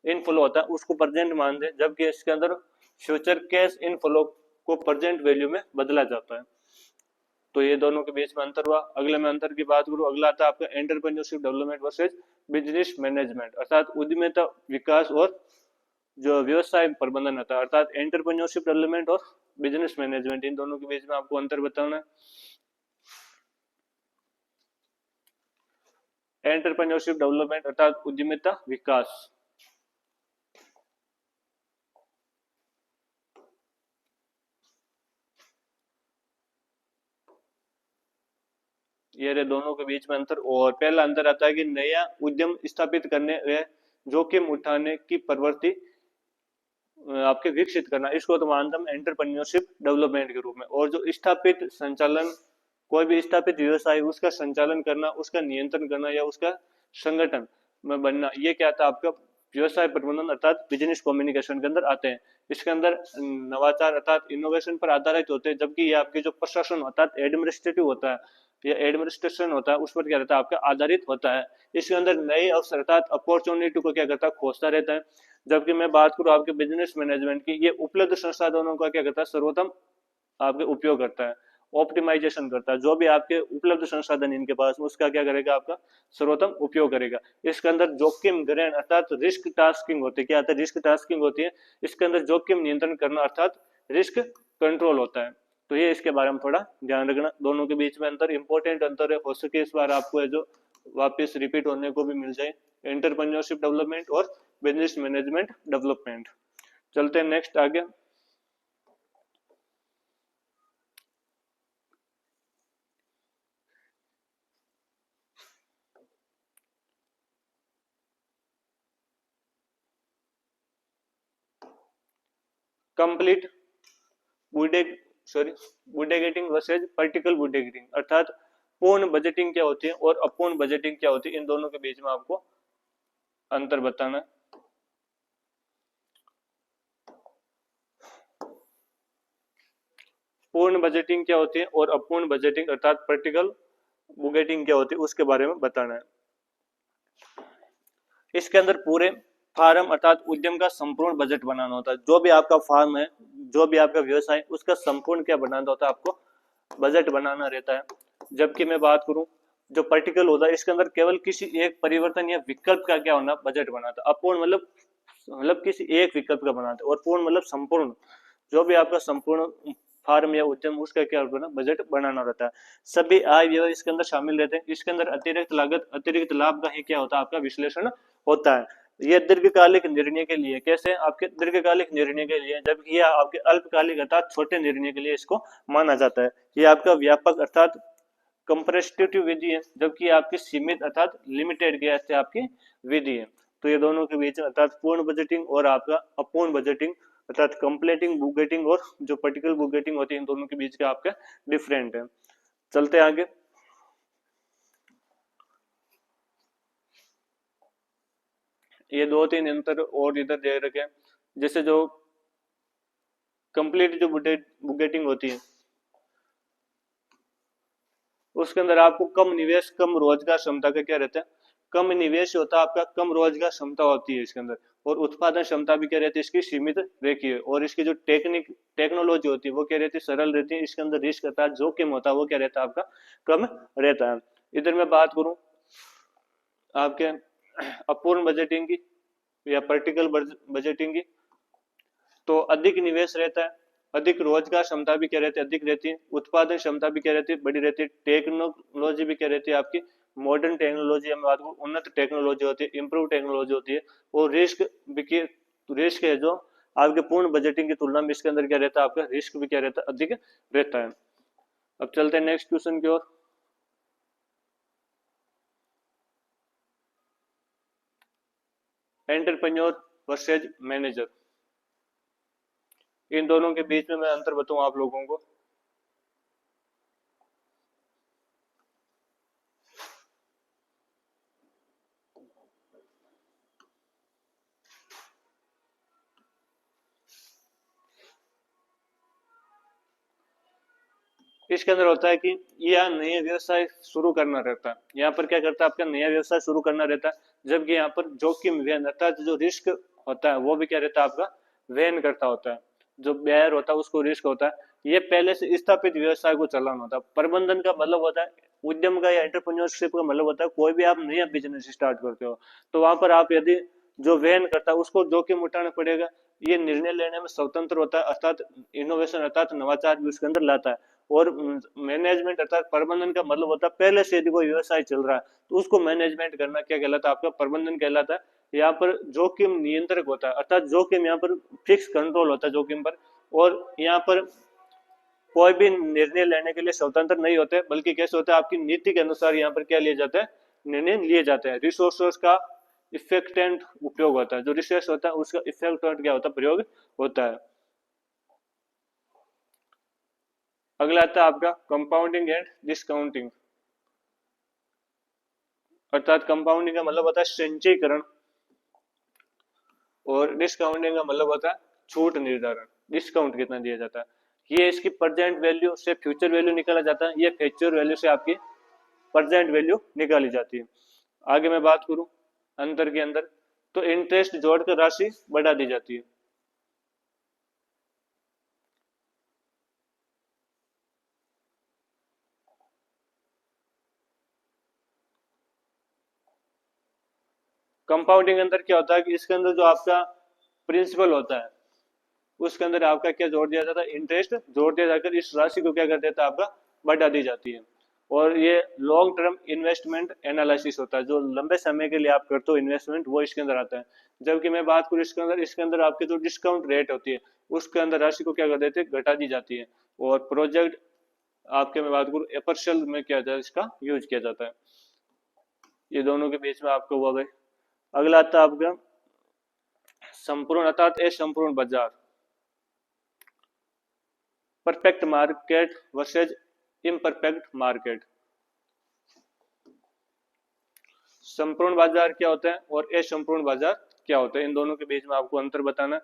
इनफ्लो होता है उसको प्रेजेंट मान दे, जबकि इसके अंदर फ्यूचर कैश इनफ्लो को प्रेजेंट वैल्यू में बदला जाता है। तो ये दोनों के बीच में अंतर हुआ। अगले में अंतर की बात करूं, अगला आता है आपका entrepreneurship development versus business management अर्थात उद्यमिता विकास और जो व्यवसाय प्रबंधन होता है, अर्थात एंटरप्रेन्योरशिप डेवलपमेंट और बिजनेस मैनेजमेंट, इन दोनों के बीच में आपको अंतर बताना है। एंटरप्रेन्योरशिप डेवलपमेंट अर्थात उद्यमिता विकास, ये रहे दोनों के बीच में अंतर। और पहला अंतर आता है कि नया उद्यम स्थापित करने व जोखिम उठाने की प्रवृत्ति आपके विकसित करना, इसको तो मानता हूं एंटरप्रेन्योरशिप डेवलपमेंट के रूप में। और जो स्थापित संचालन, कोई भी स्थापित व्यवसाय उसका संचालन करना, उसका नियंत्रण करना या उसका संगठन में बनना, ये क्या था आपका व्यवसाय प्रबंधन अर्थात बिजनेस कम्युनिकेशन के अंदर आते हैं। इसके अंदर नवाचार अर्थात इनोवेशन पर आधारित होते हैं, जबकि ये आपके जो प्रशासन अर्थात एडमिनिस्ट्रेटिव होता है या एडमिनिस्ट्रेशन होता है उस पर क्या रहता है आपका आधारित होता है। इसके अंदर नए अवसर अर्थात अपॉर्चुनिटी को क्या करता है खोजता रहता है। जबकि मैं बात करूं आपके बिजनेस मैनेजमेंट की, ये उपलब्ध संसाधनों का क्या करता है सर्वोत्तम आपके उपयोग करता है, ऑप्टिमाइजेशन करता है। जो भी आपके उपलब्ध संसाधन इनके पास उसका क्या करेगा आपका सर्वोत्तम उपयोग करेगा। इसके अंदर जोखिम ग्रहण अर्थात रिस्क टास्किंग होती है। क्या आता है रिस्क टास्किंग होती है, इसके अंदर जोखिम नियंत्रण करना अर्थात रिस्क कंट्रोल होता है। तो ये इसके बारे में थोड़ा ध्यान रखना, दोनों के बीच में अंतर इंपॉर्टेंट अंतर है, हो सके इस बार आपको जो वापस रिपीट होने को भी मिल जाए, एंटरप्रेन्योरशिप डेवलपमेंट और बिजनेस मैनेजमेंट डेवलपमेंट। चलते हैं नेक्स्ट आगे। कंप्लीट बुडेग सॉरी बुडेगेटिंग वर्सेज पर्टिकल बुडेगेटिंग अर्थात पूर्ण बजटिंग क्या होती है और अपूर्ण बजटिंग क्या होती है, इन दोनों के बीच में आपको अंतर बताना है। पूर्ण बजटिंग क्या होती है और अपूर्ण बजटिंग अर्थात पर्टिकल बुगेटिंग क्या होती है उसके बारे में बताना है। इसके अंदर पूरे फार्म अर्थात उद्यम का संपूर्ण बजट बनाना होता है। जो भी आपका फार्म है, जो भी आपका व्यवसाय है, उसका संपूर्ण क्या बनाना होता है, आपको बजट बनाना रहता है। जबकि मैं बात करूं जो पर्टिकल होता है, इसके अंदर केवल किसी एक परिवर्तन या विकल्प का क्या होना बजट बनाता है। अपूर्ण मतलब किसी एक विकल्प का बनाता है, और पूर्ण मतलब संपूर्ण, जो भी आपका संपूर्ण फार्म या उद्यम उसका क्या होना बजट बनाना रहता है। सभी आय व्यय इसके अंदर शामिल रहते हैं। इसके अंदर अतिरिक्त लागत अतिरिक्त लाभ का ही क्या होता है आपका विश्लेषण होता है। ये दीर्घकालिक निर्णय के लिए, कैसे आपके दीर्घकालिक निर्णय के लिए, जबकि ये आपके अल्पकालिक अर्थात छोटे निर्णय के लिए इसको माना जाता है। ये आपका व्यापक अर्थात कंप्रेस्टिव विधि है, जबकि आपकी सीमित अर्थात लिमिटेड गैस आपकी विधि है। तो ये दोनों के बीच अर्थात पूर्ण बजटिंग और आपका अपूर्ण बजटिंग अर्थात कंप्लीटिंग बुगेटिंग और जो पर्टिकुलर बुगेटिंग होती है, इन दोनों के बीच का आपका डिफरेंट है। चलते आगे। ये दो तीन अंतर और इधर दे रखे हैं। जैसे जो कंप्लीट जो बुगेटिंग होती है उसके अंदर आपको कम निवेश कम रोजगार क्षमता का क्या रहता है, कम निवेश होता है आपका, कम रोजगार क्षमता होती है इसके अंदर, और उत्पादन क्षमता भी क्या रहती है इसकी सीमित रहती है। और इसकी जो टेक्नोलॉजी होती है वो क्या रहती है सरल रहती है। इसके अंदर रिस्क रहता है, जोखिम होता है वो क्या रहता है आपका कम रहता है। इधर मैं बात करूं आपके अपूर्ण बजटिंग की या पर्टिकल बजटिंग की, तो अधिक निवेश रहता है, अधिक रोजगार क्षमता भी क्या रहती है अधिक रहती है, उत्पादन क्षमता भी क्या रहती है बड़ी रहती है, टेक्नोलॉजी भी क्या रहती है आपकी मॉडर्न टेक्नोलॉजी, हम बात करूं उन्नत टेक्नोलॉजी होती है, इंप्रूव टेक्नोलॉजी होती है। और रिस्क है जो आपके पूर्ण बजटिंग की तुलना में इसके अंदर क्या रहता है आपका रिस्क भी क्या रहता है अधिक रहता है। अब चलते हैं नेक्स्ट क्वेश्चन की ओर। एंटरप्रेन्योर वर्सेज मैनेजर, इन दोनों के बीच में मैं अंतर बताऊं आप लोगों को। इसके अंदर होता है कि यह नया व्यवसाय शुरू करना रहता है। यहाँ पर क्या करता है, आपका नया व्यवसाय शुरू करना रहता है, जबकि यहाँ पर जोखिम वहन अर्थात जो रिस्क होता है वो भी क्या रहता है, आपका वहन करता होता है। जो बेयर होता है उसको रिस्क होता है। ये पहले से स्थापित व्यवसाय को चलाना होता है। प्रबंधन का मतलब होता है उद्यम का या एंटरप्रेन्योरशिप का मतलब होता है कोई भी आप नया बिजनेस स्टार्ट करते हो तो वहां पर आप यदि जो वहन करता है उसको जोखिम उठाना पड़ेगा। ये निर्णय लेने में स्वतंत्र होता है अर्थात इनोवेशन अर्थात नवाचार भी उसके अंदर लाता है। और मैनेजमेंट अर्थात प्रबंधन का मतलब होता है पहले से यदि कोई व्यवसाय चल रहा है तो उसको मैनेजमेंट करना क्या कहलाता है, आपका प्रबंधन कहलाता है। यहाँ पर जोखिम नियंत्रक होता है अर्थात जोखिम यहाँ पर फिक्स कंट्रोल होता है जोखिम पर। और यहाँ पर कोई भी निर्णय लेने के लिए स्वतंत्र नहीं होते बल्कि कैसे होता है आपकी नीति के अनुसार यहाँ पर क्या लिया जाता है, निर्णय लिए जाते हैं। रिसोर्सेस का इफेक्टेंट उपयोग होता है, जो रिसोर्स होता है उसका इफेक्टेंट क्या होता है, प्रयोग होता है। अगला आता है आपका कंपाउंडिंग एंड डिस्काउंटिंग अर्थात कंपाउंडिंग का मतलब होता है संचयीकरण और डिस्काउंटिंग का मतलब होता है छूट निर्धारण, डिस्काउंट कितना दिया जाता है। ये इसकी प्रेजेंट वैल्यू से फ्यूचर वैल्यू निकाला जाता है, ये फ्यूचर वैल्यू से आपकी प्रेजेंट वैल्यू निकाली जाती है। आगे मैं बात करूं अंतर के अंदर तो इंटरेस्ट जोड़कर राशि बढ़ा दी जाती है। कंपाउंडिंग अंदर क्या होता है कि इसके अंदर जो आपका प्रिंसिपल होता है उसके अंदर आपका क्या जोड़ दिया जाता है, इंटरेस्ट जोड़ दिया जाकर इस राशि को क्या कर देता है, आपका बढ़ा दी जाती है। और ये लॉन्ग टर्म इन्वेस्टमेंट एनालिसिस होता है, जो लंबे समय के लिए आप करते हो इन्वेस्टमेंट वो इसके अंदर आता है। जबकि मैं बात करूँ इसके अंदर आपके जो डिस्काउंट रेट होती है उसके अंदर राशि को क्या कर देते हैं, घटा दी जाती है। और प्रोजेक्ट आपके मैं बात करूँ एपर्शल में क्या जाता है, इसका यूज किया जाता है। ये दोनों के बीच में आपका हुआ भाई। अगला आता है आपका संपूर्ण अर्थात असंपूर्ण बाजार, perfect market versus imperfect market. संपूर्ण बाजार क्या होता है और असंपूर्ण बाजार क्या होता है, इन दोनों के बीच में आपको अंतर बताना है।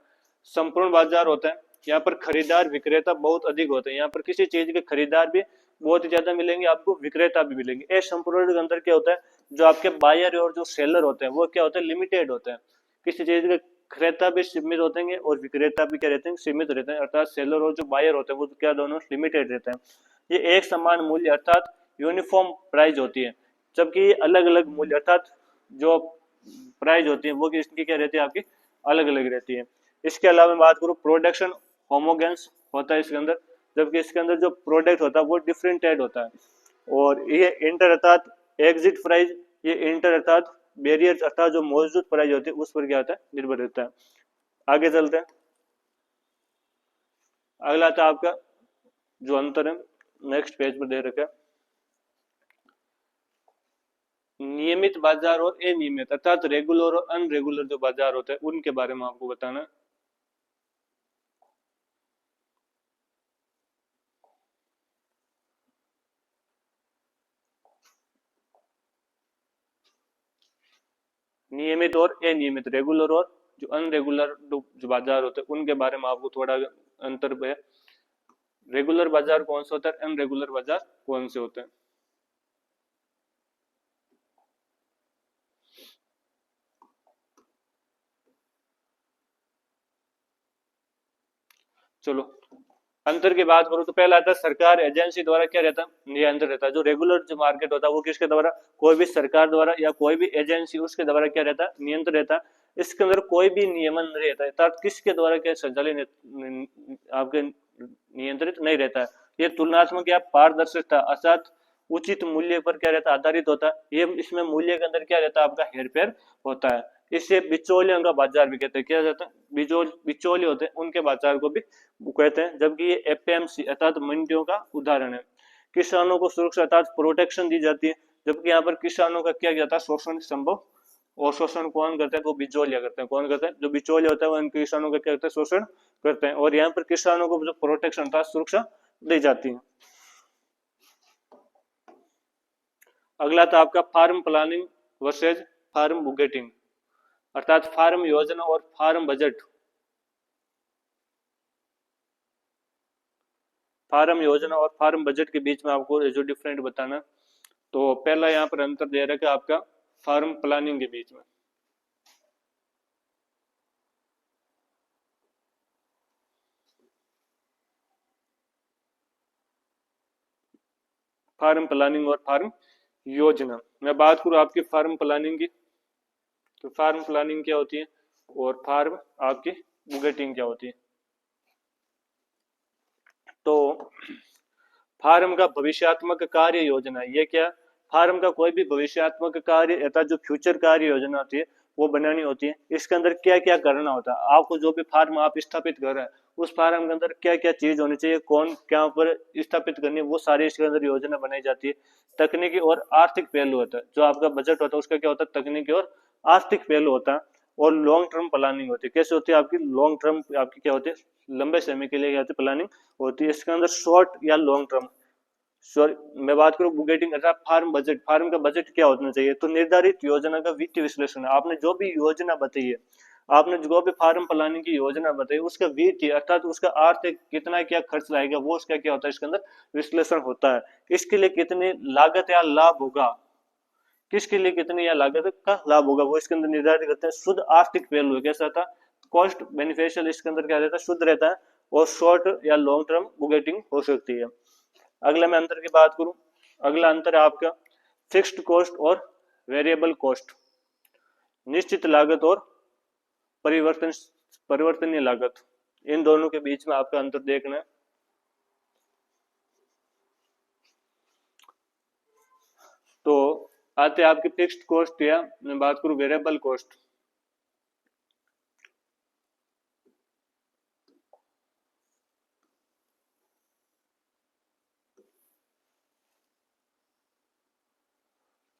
संपूर्ण बाजार होता है यहाँ पर खरीदार विक्रेता बहुत अधिक होते हैं, यहाँ पर किसी चीज के खरीदार भी बहुत ही ज्यादा मिलेंगे, आपको विक्रेता भी मिलेंगे। असंपूर्ण के अंदर क्या होता है, जो आपके बायर और जो सेलर होते हैं वो क्या होता है, लिमिटेड होते हैं। किसी चीज के क्रेता भी सीमित होते हैं और विक्रेता भी क्या रहते हैं, सीमित रहते हैं। अर्थात सेलर और जो बायर होते हैं वो क्या दोनों लिमिटेड रहते हैं। ये एक समान मूल्य अर्थात यूनिफॉर्म प्राइस होती है, जबकि अलग अलग मूल्य अर्थात जो प्राइस होती है वो इसकी क्या रहती है, आपकी अलग अलग रहती है। इसके अलावा मैं बात करूँ प्रोडक्शन होमोगेंस होता है इसके अंदर, जबकि इसके अंदर जो प्रोडक्ट होता है वो डिफरेंटेड होता है। और ये इंटर अर्थात एग्जिट प्राइस, ये इंटर अर्थात बैरियर अर्थात जो मौजूद प्राइस होती है उस पर क्या होता है, निर्भर रहता है। आगे चलते हैं। अगला था आपका जो अंतर है नेक्स्ट पेज पर दे रखा है, नियमित बाजार और अनियमित अर्थात रेगुलर और अनरेगुलर जो बाजार होते हैं उनके बारे में आपको बताना है। नियमित और अनियमित, रेगुलर और जो अनरेगुलर जो बाजार होते हैं उनके बारे में आपको थोड़ा अंतर है। रेगुलर बाजार कौन से होता है, अनरेगुलर बाजार कौन से होते हैं। चलो अंतर की बात करूं तो पहला आता है सरकार एजेंसी द्वारा क्या रहता है, नियंत्रण रहता है। जो रेगुलर जो मार्केट होता है वो किसके द्वारा, कोई भी सरकार द्वारा या कोई भी एजेंसी उसके द्वारा क्या रहता है, नियंत्रण रहता है। इसके अंदर कोई भी नियमन नहीं रहता है अर्थात किसके द्वारा क्या संचालित आपके नियंत्रित नहीं रहता है। ये तुलनात्मक या पारदर्शिता अर्थात उचित मूल्य पर क्या रहता है, आधारित होता है। ये इसमें मूल्य के अंदर क्या रहता है, आपका हेरफेर होता है। इससे बिचौलियों का बाजार भी कहते हैं, क्या जाता है बिचौलिए होते हैं उनके बाजार को भी कहते हैं। जबकि ये एपीएमसी अर्थात मंडियों का उदाहरण है। किसानों को सुरक्षा अर्थात प्रोटेक्शन दी जाती है, जबकि यहाँ पर किसानों का क्या जाता है, शोषण संभव। और शोषण कौन करते हैं, वो बिचौलिया करते हैं। कौन करते हैं, जो बिचौलिया होता है वो किसानों का क्या करते हैं, शोषण करते हैं। और यहाँ पर किसानों को जो प्रोटेक्शन अर्थात सुरक्षा दी जाती है। अगला था आपका फार्म प्लानिंग वर्सेज फार्म बुकेटिंग अर्थात फार्म योजना और फार्म बजट। फार्म योजना और फार्म बजट के बीच में आपको जो डिफरेंट बताना। तो पहला यहाँ पर अंतर दे रखा है आपका फार्म प्लानिंग के बीच में। फार्म प्लानिंग और फार्म योजना, मैं बात करूं आपकी फार्म प्लानिंग की, तो फार्म प्लानिंग क्या होती है और फार्म आपकी बजटिंग क्या होती है। तो फार्म का भविष्यात्मक कार्य योजना, ये क्या, फार्म का कोई भी भविष्यात्मक कार्य अर्थात जो फ्यूचर कार्य योजना होती है वो बनानी होती है। इसके अंदर क्या क्या करना होता है, आपको जो भी फार्म आप स्थापित कर रहे हैं उस फार्म के अंदर क्या क्या चीज होनी चाहिए, कौन क्या पर स्थापित करनी है, वो सारी इसके अंदर योजना बनाई जाती है। तकनीकी और आर्थिक पहलू होता है, जो आपका बजट होता है उसका क्या होता है, तकनीकी और आर्थिक पहलू होता है। और लॉन्ग टर्म प्लानिंग होती है, कैसे होती है आपकी लॉन्ग टर्म, आपकी क्या होती है, लंबे समय के लिए क्या होती है, प्लानिंग होती है। इसके अंदर शॉर्ट या लॉन्ग टर्म, सॉरी मैं बात करूं बुकेटिंग अर्थात फार्म बजट, फार्म का बजट क्या होना चाहिए, तो निर्धारित योजना का वित्तीय विश्लेषण है। आपने जो भी योजना बताई है, आपने जो भी फार्म प्लानिंग की योजना बताई उसका वित्तीय अर्थात उसका आर्थिक कितना क्या खर्च आएगा वो उसका क्या होता है, इसके अंदर विश्लेषण होता है। इसके लिए कितनी लागत या लाभ होगा, किसके लिए कितनी या लागत का लाभ होगा वो इसके अंदर निर्धारित करते हैं। शुद्ध आर्थिक पहलू कैसा था, कॉस्ट बेनिफिशियल, इसके अंदर क्या रहता है, शुद्ध रहता है। और शॉर्ट या लॉन्ग टर्म बुकेटिंग हो सकती है। अगला मैं अंतर की बात करूं, अगला अंतर है आपका फिक्स्ड कॉस्ट और वेरिएबल कॉस्ट, निश्चित लागत और परिवर्तन परिवर्तनीय लागत, इन दोनों के बीच में आपका अंतर देखना है। तो आते आपकी फिक्स्ड कॉस्ट या मैं बात करूं वेरिएबल कॉस्ट।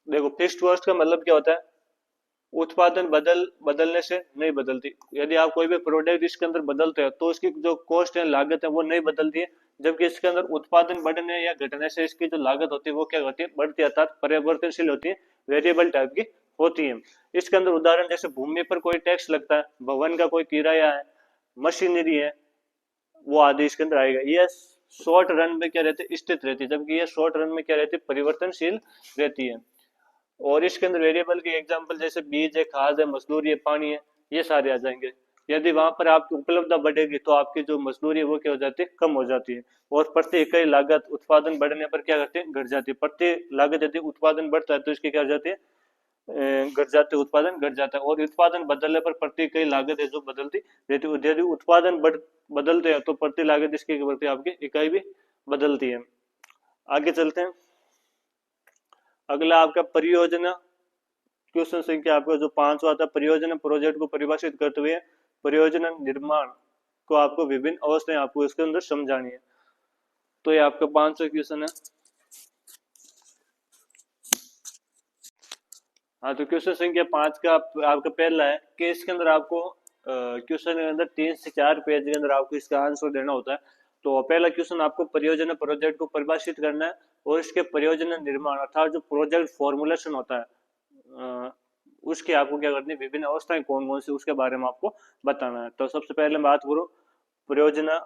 देखो फिक्स्ड कॉस्ट का मतलब क्या होता है, उत्पादन बदलने से नहीं बदलती। यदि आप कोई भी प्रोडक्ट इसके अंदर बदलते हो तो इसकी जो कॉस्ट है लागत है वो नहीं बदलती है, जबकि इसके अंदर उत्पादन बढ़ने या घटने से इसकी जो लागत होती है वो क्या होती है, बढ़ती है, अर्थात परिवर्तनशील होती है, वेरिएबल टाइप की होती है। इसके अंदर उदाहरण जैसे भूमि पर कोई टैक्स लगता है, भवन का कोई किराया है, मशीनरी है, वो आदि इसके अंदर आएगा। ये शॉर्ट रन में क्या रहती है, स्थित रहती है, जबकि ये शॉर्ट रन में क्या रहती है, परिवर्तनशील रहती है। और इसके अंदर वेरिएबल के एग्जांपल जैसे बीज है, खाद है, मजदूरी है, पानी है, ये सारे आ जाएंगे। यदि वहां पर आपकी उपलब्धता बढ़ेगी तो आपकी जो मजदूरी है वो क्या हो जाती है, कम हो जाती है। और प्रति इकाई लागत उत्पादन बढ़ने पर क्या करती है, घट जाती है। प्रति लागत यदि उत्पादन बढ़ता है तो इसकी क्या हो जाती है, घट जाते, उत्पादन घट जाता है। और उत्पादन बदलने पर प्रति इकाई लागत है जो बदलती रहती है। यदि उत्पादन बदलते हैं तो प्रति लागत इसकी बढ़ती, आपकी इकाई भी बदलती है। आगे चलते हैं, अगला आपका परियोजना, क्वेश्चन संख्या आपका जो 5वां था, परियोजना प्रोजेक्ट को परिभाषित करते हुए परियोजना निर्माण को आपको विभिन्न अवस्थाएं आपको इसके अंदर समझानी है। तो ये आपका 5वां क्वेश्चन है। हाँ, तो क्वेश्चन संख्या 5 का आपका पहला है कि इसके अंदर आपको क्वेश्चन के अंदर 3 से 4 पेज के अंदर आपको इसका आंसर देना होता है। तो पहला क्वेश्चन आपको परियोजना प्रोजेक्ट को परिभाषित करना है और इसके परियोजना निर्माण अर्थात जो प्रोजेक्ट फॉर्मुलेशन होता है उसकी आपको क्या करनी है, विभिन्न अवस्थाएं कौन कौन सी उसके बारे में आपको बताना है। तो सबसे पहले बात करो परियोजना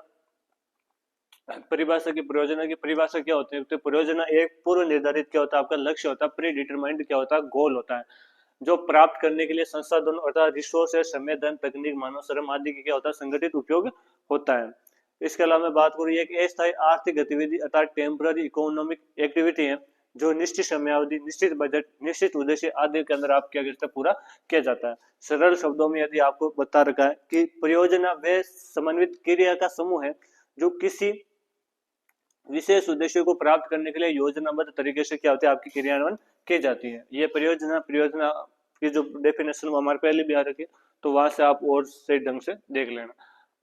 परिभाषा की, परियोजना की परिभाषा क्या होती है, तो परियोजना एक पूर्व निर्धारित क्या होता है, आपका लक्ष्य होता है, प्री डिटरमाइंड क्या होता है, गोल होता है, जो प्राप्त करने के लिए संसाधनों अर्थात रिसोर्स, समय, धन, तकनीक, मानव श्रम आदि की क्या होता है, संगठित उपयोग होता है। इसके अलावा मैं बात करूँ, एक अस्थायी आर्थिक गतिविधि अर्थात टेम्पररी इकोनॉमिक एक्टिविटी है जो निश्चित समयावधि, निश्चित बजट, निश्चित उद्देश्य आदि के अंदर आप क्या करते हैं, पूरा किया जाता है। सरल शब्दों में यदि आपको बता रखा है कि परियोजना वे समन्वित क्रिया का समूह है जो किसी विशेष उद्देश्य को प्राप्त करने के लिए योजनाबद्ध तरीके से क्या होती है, आपकी क्रियान्वयन की जाती है। ये परियोजना परियोजना की जो डेफिनेशन हमारे पहले भी आ रखी है, तो वहां से आप और सही ढंग से देख लेना।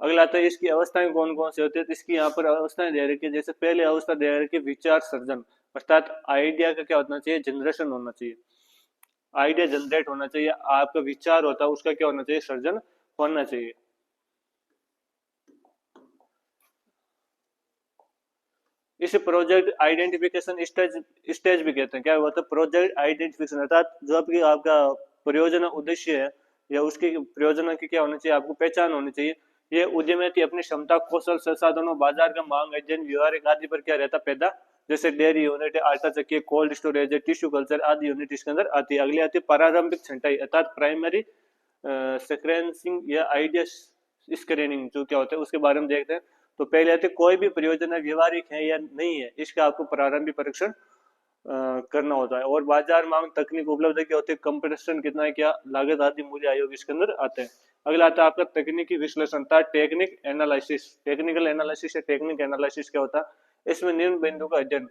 अगला आता है इसकी अवस्थाएं कौन कौन से होती है, तो इसकी यहाँ पर अवस्थाएं दे रखी है। जैसे पहले अवस्था दे रखी है विचार सर्जन, अर्थात आइडिया का क्या होना चाहिए, जनरेशन होना चाहिए, आइडिया जनरेट होना चाहिए, आपका विचार होता है उसका क्या होना चाहिए, सर्जन होना चाहिए। इसे प्रोजेक्ट आइडेंटिफिकेशन स्टेज भी कहते हैं। क्या होता है, प्रोजेक्ट आइडेंटिफिकेशन अर्थात जो आपकी आपका परियोजना उद्देश्य है या उसकी परियोजना की क्या होनी चाहिए, आपको पहचान होनी चाहिए। ये उद्यमिता अपनी क्षमता, कौशल, संसाधनों, बाजार का मांग, अध्ययन, व्यवहारिक आदि पर क्या रहता पैदा, जैसे डेयरी यूनिट है, आटा चक्की, कोल्ड स्टोरेज है, टिश्यू कल्चर आदि यूनिट इसके अंदर आती है। अगली आती है प्रारंभिक छंटाई अर्थात प्राइमरी सीक्वेंसिंग या आइडिया स्क्रीनिंग, जो क्या होता है उसके बारे में देखते हैं। तो पहले आते कोई भी परियोजना व्यवहारिक है या नहीं है, इसका आपको प्रारंभिक परीक्षण करना होता है। और बाजार मांग, तकनीक, उपलब्ध क्या होती है, कंपटीशन कितना है, क्या लागत आदि मूल्य आयोग इसके अंदर आते हैं। अगला आता है आपका तकनीकी विश्लेषण था टेक्निक एनालिसिस। टेक्निकल एनालिसिस या टेक्निक एनालिसिस क्या होता है, इसमें निम्न बिंदु का अध्ययन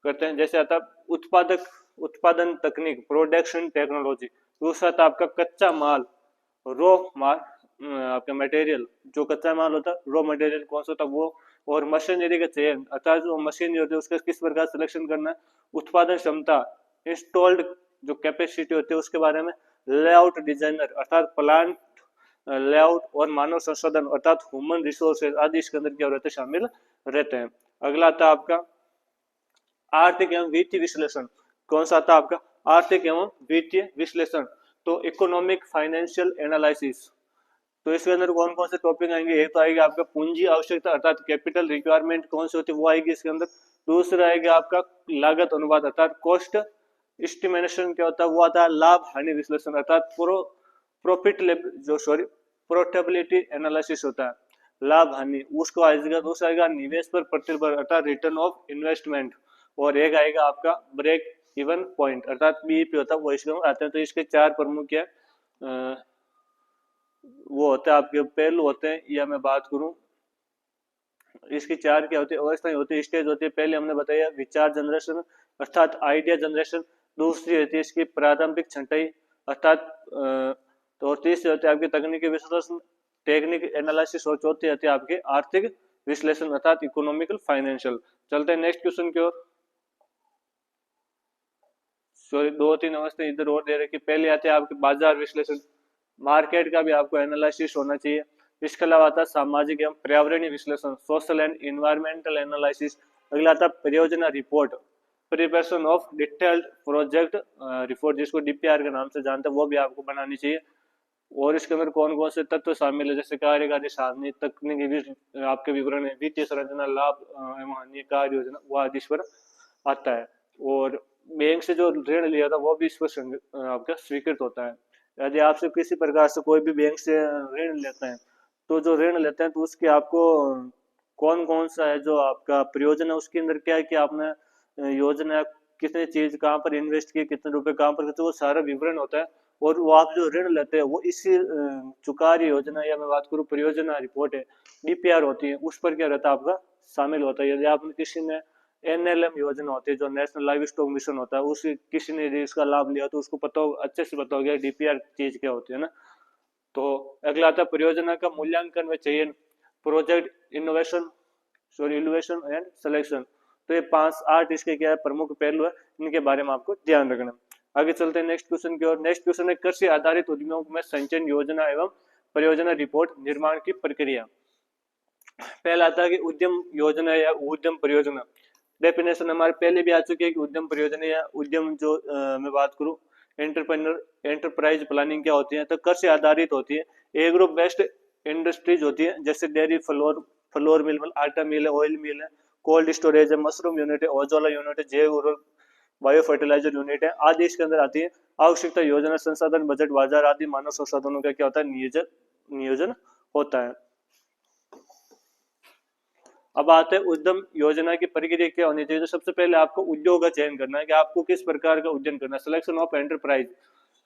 करते हैं। जैसे आता उत्पादन तकनीक, प्रोडक्शन टेक्नोलॉजी। दूसरा था आपका कच्चा माल, रो माल, आपका मटेरियल, जो कच्चा माल होता है रॉ मटेरियल कौन सा होता है वो। और मशीनरी का चयन अर्थात जो मशीनरी होती है उसका किस प्रकार सिलेक्शन करना है। उत्पादन क्षमता, इंस्टॉल्ड जो कैपेसिटी होती है उसके बारे में। लेआउट डिजाइनर अर्थात प्लांट लेआउट और मानव संसाधन अर्थात ह्यूमन रिसोर्सेज आदि इसके अंदर क्या रहते हैं, शामिल रहते हैं। अगला था आपका आर्थिक एवं वित्तीय विश्लेषण। कौन सा था आपका आर्थिक एवं वित्तीय विश्लेषण। तो इकोनॉमिक फाइनेंशियल एनालिसिस। तो इसके अंदर कौन कौन से टॉपिक आएंगे, एक तो आएगा आपका पूंजी आवश्यकता अर्थात कैपिटल रिक्वायरमेंट कौन सी होती है वो आएगी इसके अंदर। दूसरा आएगा आपका लागत अनुपात अर्थात कॉस्ट एस्टिमेशन क्या होता है वो आता है। लाभ हानि विश्लेषण अर्थात प्रोफिटेबिलिटी एनालिसिस होता है लाभ हानि उसको आएगा। दूसरा आएगा निवेश पर प्रतिफल अर्थात रिटर्न ऑफ इन्वेस्टमेंट। और एक आएगा आपका ब्रेक इवन पॉइंट अर्थात बीईपी होता है वो इसके आते हैं। तो इसके चार प्रमुख क्या वो होते हैं आपके पहलू होते हैं, या मैं बात करूं इसकी चार क्या होती है अवस्थाएं होती है, स्टेज होती है। पहले हमने बताया विचार जनरेशन अर्थात आइडिया जनरेशन। दूसरी होती है इसकी प्रारंभिक छंटाई अर्थात तो तीसरी होती है आपकी तकनीकी विश्लेषण टेक्निक एनालिसिस। और चौथी होती है आपके आर्थिक विश्लेषण अर्थात इकोनॉमिकल फाइनेंशियल। चलते हैं नेक्स्ट क्वेश्चन की ओर। सॉरी दो तीन अवस्था इधर और दे रखी। पहले आते हैं आपके बाजार विश्लेषण, मार्केट का भी आपको एनालिसिस होना चाहिए। इसके अलावा आता है सामाजिक एवं पर्यावरणीय विश्लेषण सोशल एंड इन्वायरमेंटल एनालिसिस। अगला आता है परियोजना report preparation of detailed project report जिसको डीपीआर के नाम से जानते हैं वो भी आपको बनानी चाहिए। और इसके अंदर कौन कौन से तत्व शामिल है जैसे कार्यकारी सारणी तकनीकी आपके विवरण है वित्तीय संरचना लाभ एवं हानि कार्य योजना वो आदि इस पर आता है। और बैंक से जो ऋण लिया था वो भी इस पर आपका स्वीकृत होता है। यदि आपसे किसी प्रकार से कोई भी बैंक से ऋण लेते हैं तो जो ऋण लेते हैं तो उसके आपको कौन कौन सा है जो आपका प्रयोजन है उसके अंदर क्या है कि आपने योजना कितनी चीज कहाँ पर इन्वेस्ट की कितने रुपए कहाँ पर तो वो सारा विवरण होता है। और वो आप जो ऋण लेते हैं वो इसी चुकारी योजना या मैं बात करूँ परियोजना रिपोर्ट है डीपीआर होती है उस पर क्या रहता है आपका शामिल होता है। यदि आपने किसी ने एनएलएम योजना होती है जो नेशनल लाइव स्टॉक मिशन होता है उस किसी ने यदि इसका लाभ लिया तो उसको पता अच्छे से पता हो गया डीपीआर चीज क्या होती है ना। तो अगला आता है परियोजना का मूल्यांकन व चयन project innovation innovation and selection. तो ये 5-8 इसके क्या है प्रमुख पहलू है, इनके बारे में आपको ध्यान रखना। आगे चलते हैं नेक्स्ट क्वेश्चन की ओर। नेक्स्ट क्वेश्चन है कृषि आधारित उद्यमों में संचयन योजना एवं परियोजना रिपोर्ट निर्माण की प्रक्रिया। पहला आता है कि उद्यम योजना या उद्यम परियोजना। डेफिनेशन हमारे पहले भी आ चुकी है कि उद्यम परियोजना या उद्यम जो मैं बात करूं एंटरप्राइज प्लानिंग क्या होती है तो कृषि आधारित होती है। ए ग्रुप बेस्ड इंडस्ट्रीज होती है जैसे डेयरी फ्लोर मिल आटा मिल है ऑयल मिल है कोल्ड स्टोरेज है मशरूम यूनिट है ओजोला यूनिट है जैव उर्वरक बायो फर्टिलाइजर यूनिट है आदि इसके अंदर आती है। आवश्यकता योजना संसाधन बजट बाजार आदि मानव संसाधनों का क्या होता है नियोजन होता है। अब आते हैं उद्यम योजना की प्रक्रिया क्या होनी चाहिए। तो सबसे पहले आपको उद्योग का चयन करना है कि आपको किस प्रकार का उद्यम करना है। सिलेक्शन ऑफ एंटरप्राइज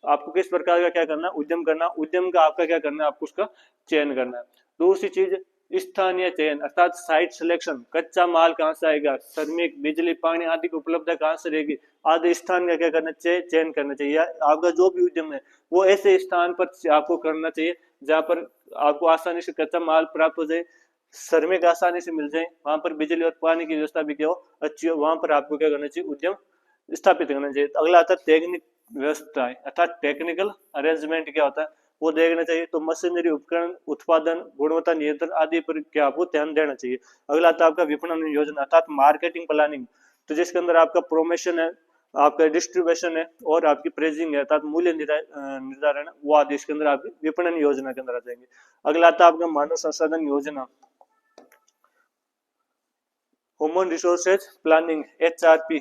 आपको किस प्रकार का क्या करना है उद्यम करना उद्यम का आपका क्या करना है आपको उसका चयन करना है। दूसरी चीज स्थानीय चयन अर्थात साइट सिलेक्शन कच्चा माल कहाँ से आएगा श्रमिक बिजली पानी आदि की उपलब्धता कहाँ से रहेगी आदि स्थान का क्या करना चाहिए चयन करना चाहिए। आपका जो भी उद्यम है वो ऐसे स्थान पर आपको करना चाहिए जहाँ पर आपको आसानी से कच्चा माल प्राप्त हो जाए श्रमिक आसानी से मिल जाए वहां पर बिजली और पानी की व्यवस्था भी क्या हो अच्छी हो वहां पर आपको क्या करना चाहिए उद्यम स्थापित करना चाहिए। अगला आता है टेक्निक व्यवस्था अर्थात टेक्निकल अरेंजमेंट क्या होता है वो देखना चाहिए। तो मशीनरी उपकरण उत्पादन गुणवत्ता नियंत्रण आदि पर क्या आपको ध्यान देना चाहिए। अगला आता है आपका विपणन योजना अर्थात मार्केटिंग प्लानिंग तो जिसके अंदर आपका प्रोमोशन है आपका डिस्ट्रीब्यूशन है और आपकी प्राइसिंग है अर्थात मूल्य निर्धारण है, वो आदेश के अंदर आपकी विपणन योजना के अंदर आ जाएंगे। अगला आता है आपका मानव संसाधन योजना, ह्यूमन रिसोर्सेज प्लानिंग HRP।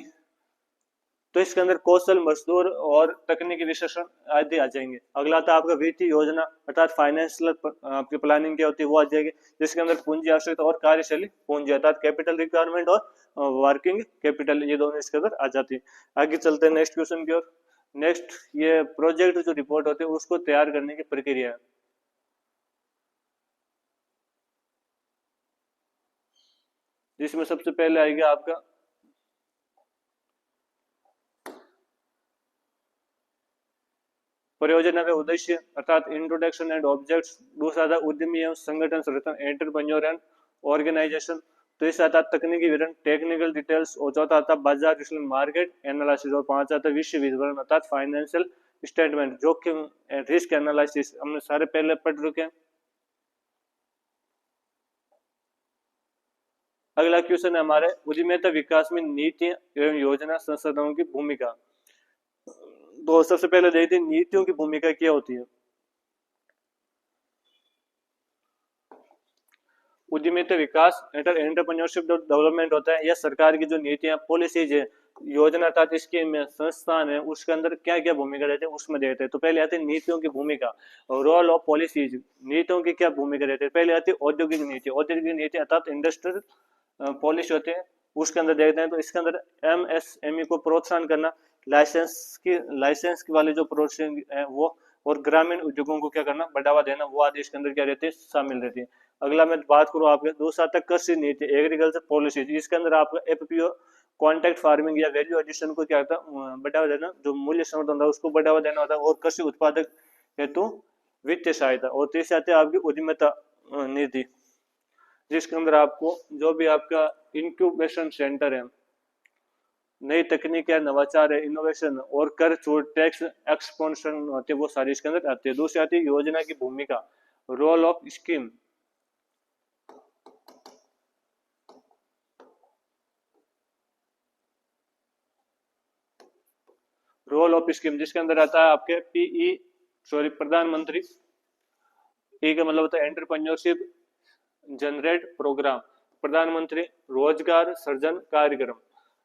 तो इसके अंदर कौशल मजदूर और तकनीकी विशेषण आदि आ जाएंगे। अगला आता है आपका वित्तीय योजना अर्थात फाइनेंशियल आपकी प्लानिंग क्या होती है वो आ जाएगी, जिसके अंदर पूंजी आवश्यकता और कार्यशैली पूंजी अर्थात कैपिटल रिक्वायरमेंट और वर्किंग कैपिटल, ये दोनों इसके अंदर आ जाती है। आगे चलते हैं नेक्स्ट क्वेश्चन की ओर। नेक्स्ट ये प्रोजेक्ट जो रिपोर्ट होती है उसको तैयार करने की प्रक्रिया है। जिसमें सबसे पहले आएगा आपका परियोजना का उद्देश्य अर्थात इंट्रोडक्शन एंड ऑब्जेक्ट्स। दूसरा था उद्यमी एवं संगठन संरचना एंटरप्रेन्योर एंड ऑर्गेनाइजेशन। तो इस आता तकनीकी विवरण टेक्निकल डिटेल्स। और चौथा आता बाजार विश्लेषण मार्केट एनालिसिस। और पांच आता विषय विवरण अर्थात फाइनेंशियल स्टेटमेंट जोखिम रिस्क एनालिसिस। हमने सारे पहले पढ़ चुके हैं। अगला क्वेश्चन है हमारे उद्यमिता विकास में नीतियां एवं योजना संसाधनों की भूमिका। तो सबसे पहले देखते हैं नीतियों की भूमिका क्या होती है। उद्यमिता विकास एंटरप्रेन्योरशिप डेवलपमेंट होता है, यह सरकार की जो नीतियां पॉलिसीज है योजना तथा स्कीम में संस्थान है उसके अंदर क्या क्या भूमिका रहती है उसमें देते हैं। तो पहले आती है नीतियों की भूमिका, रोल ऑफ पॉलिसीज। नीतियों की क्या भूमिका रहती है, पहले आती है औद्योगिक नीति। औद्योगिक नीति अर्थात इंडस्ट्रियल पॉलिसी होते हैं उसके अंदर देखते हैं। तो इसके अंदर MSME को प्रोत्साहन करना, लाइसेंस की वाले जो प्रोत्साहन है वो, और ग्रामीण उद्योगों को क्या करना बढ़ावा देना, वो आदि इसके अंदर क्या रहती है शामिल रहती है। अगला मैं बात करूँ आपके दूसरा तक कृषि नीति एग्रीकल्चर पॉलिसी। इसके अंदर आपका FPO कॉन्ट्रैक्ट फार्मिंग या वैल्यू एडिशन को क्या होता है बढ़ावा देना, जो मूल्य संवर्धन होता है उसको बढ़ावा देना होता है। और कृषि उत्पादक हेतु वित्तीय सहायता। और तीसरी आती है आपकी उद्यमिता नीति, जिसके अंदर आपको जो भी आपका इंक्यूबेशन सेंटर है, नई तकनीक है, नवाचार है, इनोवेशन और कर छूट टैक्स एक्सपेंशन होते हैं वो सारी इसके अंदर आती है। दूसरी आती है योजना की भूमिका, role of scheme. Role of scheme जिसके अंदर आता है आपके प्रधानमंत्री, ई का मतलब होता है एंटरप्रेन्योरशिप जनरेट प्रोग्राम, प्रधानमंत्री रोजगार सृजन कार्यक्रम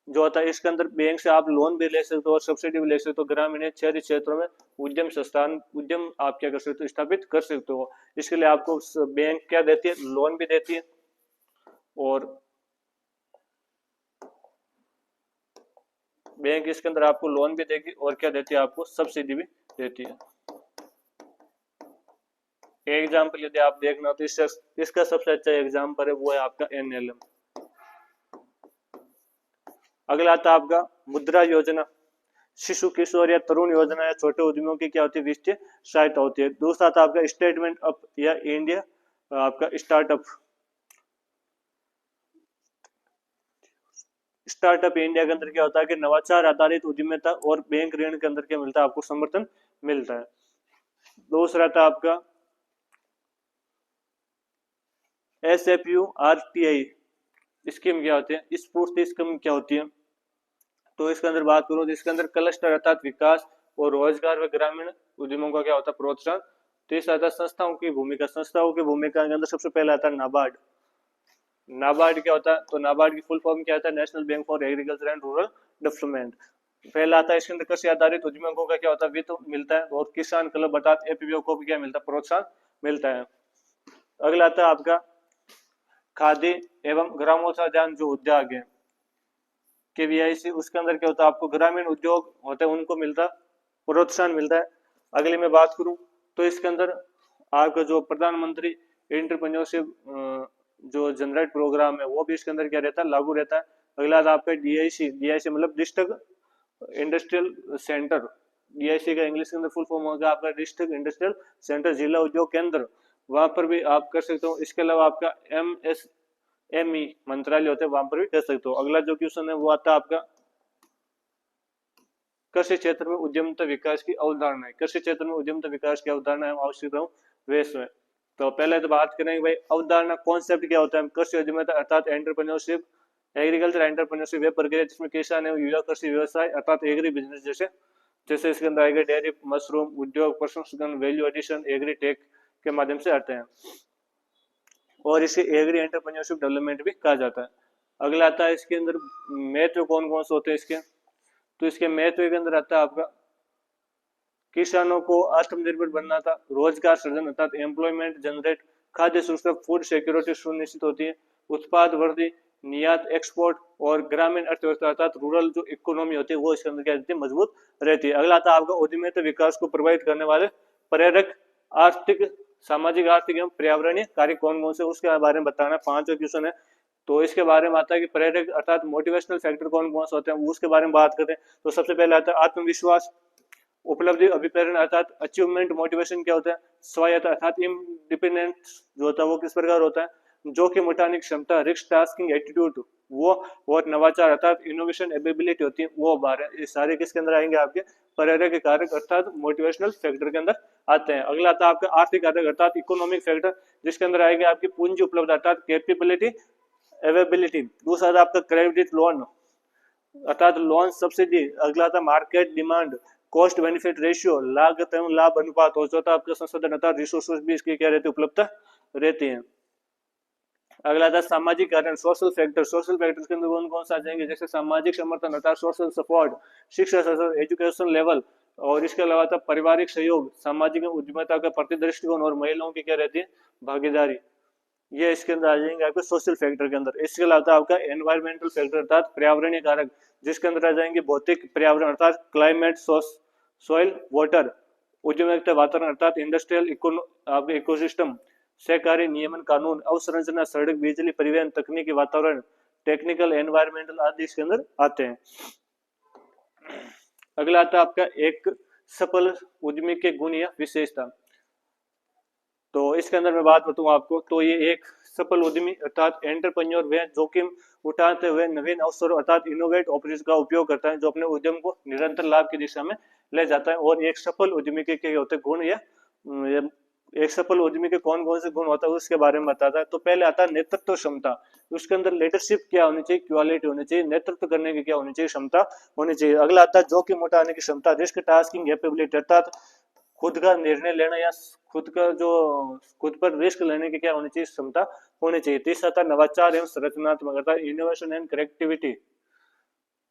जो होता है। इसके अंदर बैंक से आप लोन भी ले सकते हो और सब्सिडी भी ले सकते हो। ग्रामीण शहरी क्षेत्रों में उद्यम संस्थान उद्यम आप क्या कर सकते हो स्थापित कर सकते हो। इसके लिए आपको बैंक क्या देती है, लोन भी देती है और बैंक इसके अंदर आपको लोन भी देगी और क्या देती है आपको सब्सिडी भी देती है। एग्जाम्पल यदि आप देखना तो इसका सबसे अच्छा एग्जाम्पल है वो है आपका NLM। अगला आता है आपका मुद्रा योजना, शिशु किशोर या तरुण योजना या छोटे उद्यमियों की क्या होती है वित्तीय सहायता होती है। दूसरा आता है आपका स्टेटमेंट अप या इंडिया आपका स्टार्टअप इंडिया के अंदर क्या होता है कि नवाचार आधारित उद्यमिता और बैंक ऋण के अंदर क्या मिलता है आपको समर्थन मिलता है। दूसरा था आपका SFU-RTI स्कीम क्या होती है, स्फूर्ति स्कीम क्या होती है। तो इसके अंदर बात करूं तो इसके अंदर क्लस्टर अर्थात विकास और रोजगार व ग्रामीण उद्यमों का क्या होता है प्रोत्साहन। तीसरा आता है संस्थाओं की भूमिका। संस्थाओं की भूमिका के अंदर सबसे पहला आता है नाबार्ड। नाबार्ड क्या होता है, तो नाबार्ड की फुल फॉर्म क्या होता है, national bank for agriculture and rural development. पहला आता है इसके अंदर कृषि आधारित उद्यमों का क्या होता है वित्त मिलता है। और किसान क्लब अर्थात FPO को भी क्या मिलता है प्रोत्साहन मिलता है। अगला आता है आपका खादी एवं ग्रामोत्थान जो उद्योग है KVIC, उसके अंदर क्या होता है आपको ग्रामीण उद्योग होते हैं उनको मिलता प्रोत्साहन मिलता है। अगली मैं बात करूं तो इसके अंदर आपका जो प्रधानमंत्री एंटरप्रेन्योरशिप जो जनरेट प्रोग्राम है वो भी इसके अंदर क्या रहता है लागू रहता है। अगला आपका DIC मतलब डिस्ट्रिक्ट इंडस्ट्रियल सेंटर। DIC का इंग्लिश के अंदर फुल फॉर्म होगा आपका डिस्ट्रिक्ट इंडस्ट्रियल सेंटर, जिला उद्योग केंद्र, वहां पर भी आप कर सकते हो। इसके अलावा आपका MSME मंत्रालय होते हैं वहां पर भी कर सकते हो। अगला जो क्वेश्चन है वो आता है आपका कृषि क्षेत्र में उद्यमिता विकास की अवधारणा है। कृषि क्षेत्र में उद्यमिता विकास की अवधारणा है आवश्यकता वैसे। तो पहले तो बात करेंगे भाई अवधारणा कॉन्सेप्ट क्या होता है। कृषि उद्यमिता अर्थात एंटरप्रेन्योरशिप एग्रीकल्चर एंटरप्रेन्योरशिप वे प्रक्रिया जिसमें किसान एवं युवा कृषि व्यवसाय अर्थात एग्री बिजनेस जैसे जैसे इसके अंदर आएगा डेयरी, मशरूम उद्योग, प्रसंस्करण, वैल्यू एडिशन, एग्री टेक के माध्यम से आते हैं और इसे एग्री एंटरप्रेन्योरशिप डेवलपमेंट भी कहा जाता है। अगला आता है इसके अंदर महत्व कौन कौन से होते हैं इसके, तो इसके महत्व के अंदर आता है आपका किसानों को आत्मनिर्भर बनना था, रोजगार सृजन अर्थात एम्प्लॉयमेंट जनरेट, खाद्य सुरक्षा फूड सिक्योरिटी सुनिश्चित होती है, उत्पाद वृद्धि, निर्यात एक्सपोर्ट और ग्रामीण अर्थव्यवस्था अर्थात रूरल जो इकोनॉमी होती है वो इसके अंदर क्या रहती है, मजबूत रहती है। अगला आता है आपका उद्यमिता विकास को प्रभावित करने वाले प्रेरक आर्थिक, सामाजिक, आर्थिक एवं पर्यावरणीय कार्य कौन कौन से उसके बारे में बताना। 5 क्वेश्चन है तो इसके बारे में आता है कि प्रेरक अर्थात मोटिवेशनल फैक्टर कौन कौन से होते हैं उसके बारे में बात करें तो सबसे पहले आता है आत्मविश्वास, उपलब्धि अभिप्रेरण अर्थात अचीवमेंट, मोटिवेशन क्या होता है, स्वायत्त अर्थात इंडिपेंडेंस जो होता है वो किस प्रकार होता है, जोखिम उठाने की क्षमता, रिस्क टास्किंग एटीट्यूड वो, और नवाचार अर्थात इनोवेशन एबिलिटी होती है वो बारे, ये सारे किसके अंदर आएंगे, आपके प्रेरक कारक अर्थात मोटिवेशनल फैक्टर के अंदर आते हैं। अगला आता है आपका आर्थिक कारक अर्थात इकोनॉमिक फैक्टर जिसके अंदर आएंगे आपकी पूंजी उपलब्ध अर्थात कैपेबिलिटी अवेलेबिलिटी। दूसरा आता है आपका क्रेडिट लोन अर्थात लोन सब्सिडी। अगला था market demand, cost benefit ratio, लागत एवं लाभ अनुपात, और चौथा आपका संसाधन अर्थात रिसोर्सेज भी इसकी क्या रहती है, उपलब्ध रहती हैं। अगला था सामाजिक कारण, सोशल फैक्टर। सोशल फैक्टर्स के अंदर कौन कौन सा आ जाएंगे, जैसे सामाजिक समर्थन अर्थात सोशल सपोर्ट, शिक्षा एजुकेशन लेवल, और इसके अलावा था पारिवारिक सहयोग, सामाजिक उद्यमिता का प्रति दृष्टिकोण और महिलाओं की क्या रहती है, भागीदारी, ये इसके अंदर आ जाएंगे आपके सोशल फैक्टर के अंदर। इसके अलावा आपका एनवायरमेंटल फैक्टर अर्थात पर्यावरणीय कारक जिसके अंदर आ जाएंगे भौतिक पर्यावरण अर्थात क्लाइमेट, सॉइल, वाटर, उद्यमिता वातावरण अर्थात इंडस्ट्रियल इकोसिस्टम, सहकारी नियमन कानून, अवसंरचना, सड़क, बिजली, परिवहन, तकनीकी, वातावरण, टेक्निकल, एनवायरमेंटल आदि इसके अंदर आते हैं। अगला आता है आपका एक सफल उद्यमी के गुण या विशेषता। तो इसके अंदर मैं बात बताऊं आपको तो ये एक सफल उद्यमी अर्थात एंटरप्रेन्योर वह जोखिम उठाते हुए नवीन अवसरों अर्थात इनोवेट ऑपरेशन का उपयोग करता है जो अपने उद्यम को निरंतर लाभ की दिशा में ले जाता है। और एक सफल उद्यमी के क्या होते हैं गुण, या एक सफल उद्यमी के कौन कौन से गुण होता है उसके बारे में बताता है। तो पहले आता है नेतृत्व क्षमता, उसके अंदर लीडरशिप क्या होनी चाहिए, क्वालिटी होनी चाहिए, नेतृत्व करने की क्या होनी चाहिए, क्षमता होनी चाहिए। अगला आता है जोखिम उठाने की क्षमता, रिस्क टास्किंग कैपेबिलिटी अर्थात खुद का निर्णय लेना या खुद का जो खुद पर रिस्क लेने की क्या होनी चाहिए, क्षमता होनी चाहिए। तीसरा था नवाचार एवं संरचनात्मक अर्थात इनोवेशन एंड क्रिएटिविटी,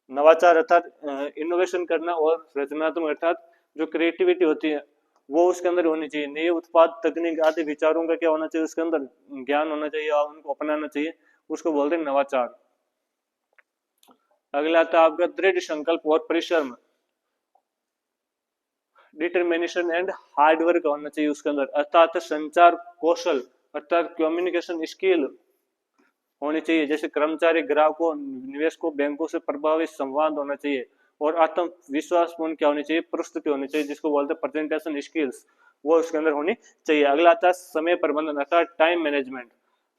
नवाचार अर्थात इनोवेशन करना और रचनात्मक अर्थात जो क्रिएटिविटी होती है वो उसके अंदर होनी चाहिए। नए उत्पाद तकनीक आदि विचारों का क्या होना चाहिए, उसके अंदर ज्ञान होना चाहिए और उनको अपनाना चाहिए, उसको बोलते हैं नवाचार। अगला था आपका दृढ़ संकल्प और परिश्रम, डिटर्मिनेशन एंड हार्डवर्क होना चाहिए उसके अंदर, अर्थात संचार कौशल अर्थात कम्युनिकेशन स्किल होनी चाहिए, जैसे कर्मचारी, ग्राहकों, निवेशकों, बैंकों से प्रभावी संवाद होना चाहिए। और आत्मविश्वासपूर्ण क्या होनी चाहिए, प्रस्तुति होनी चाहिए जिसको बोलते हैं प्रेजेंटेशन स्किल्स, वो उसके अंदर होनी चाहिए। अगला आता है समय प्रबंधन अर्थात टाइम मैनेजमेंट,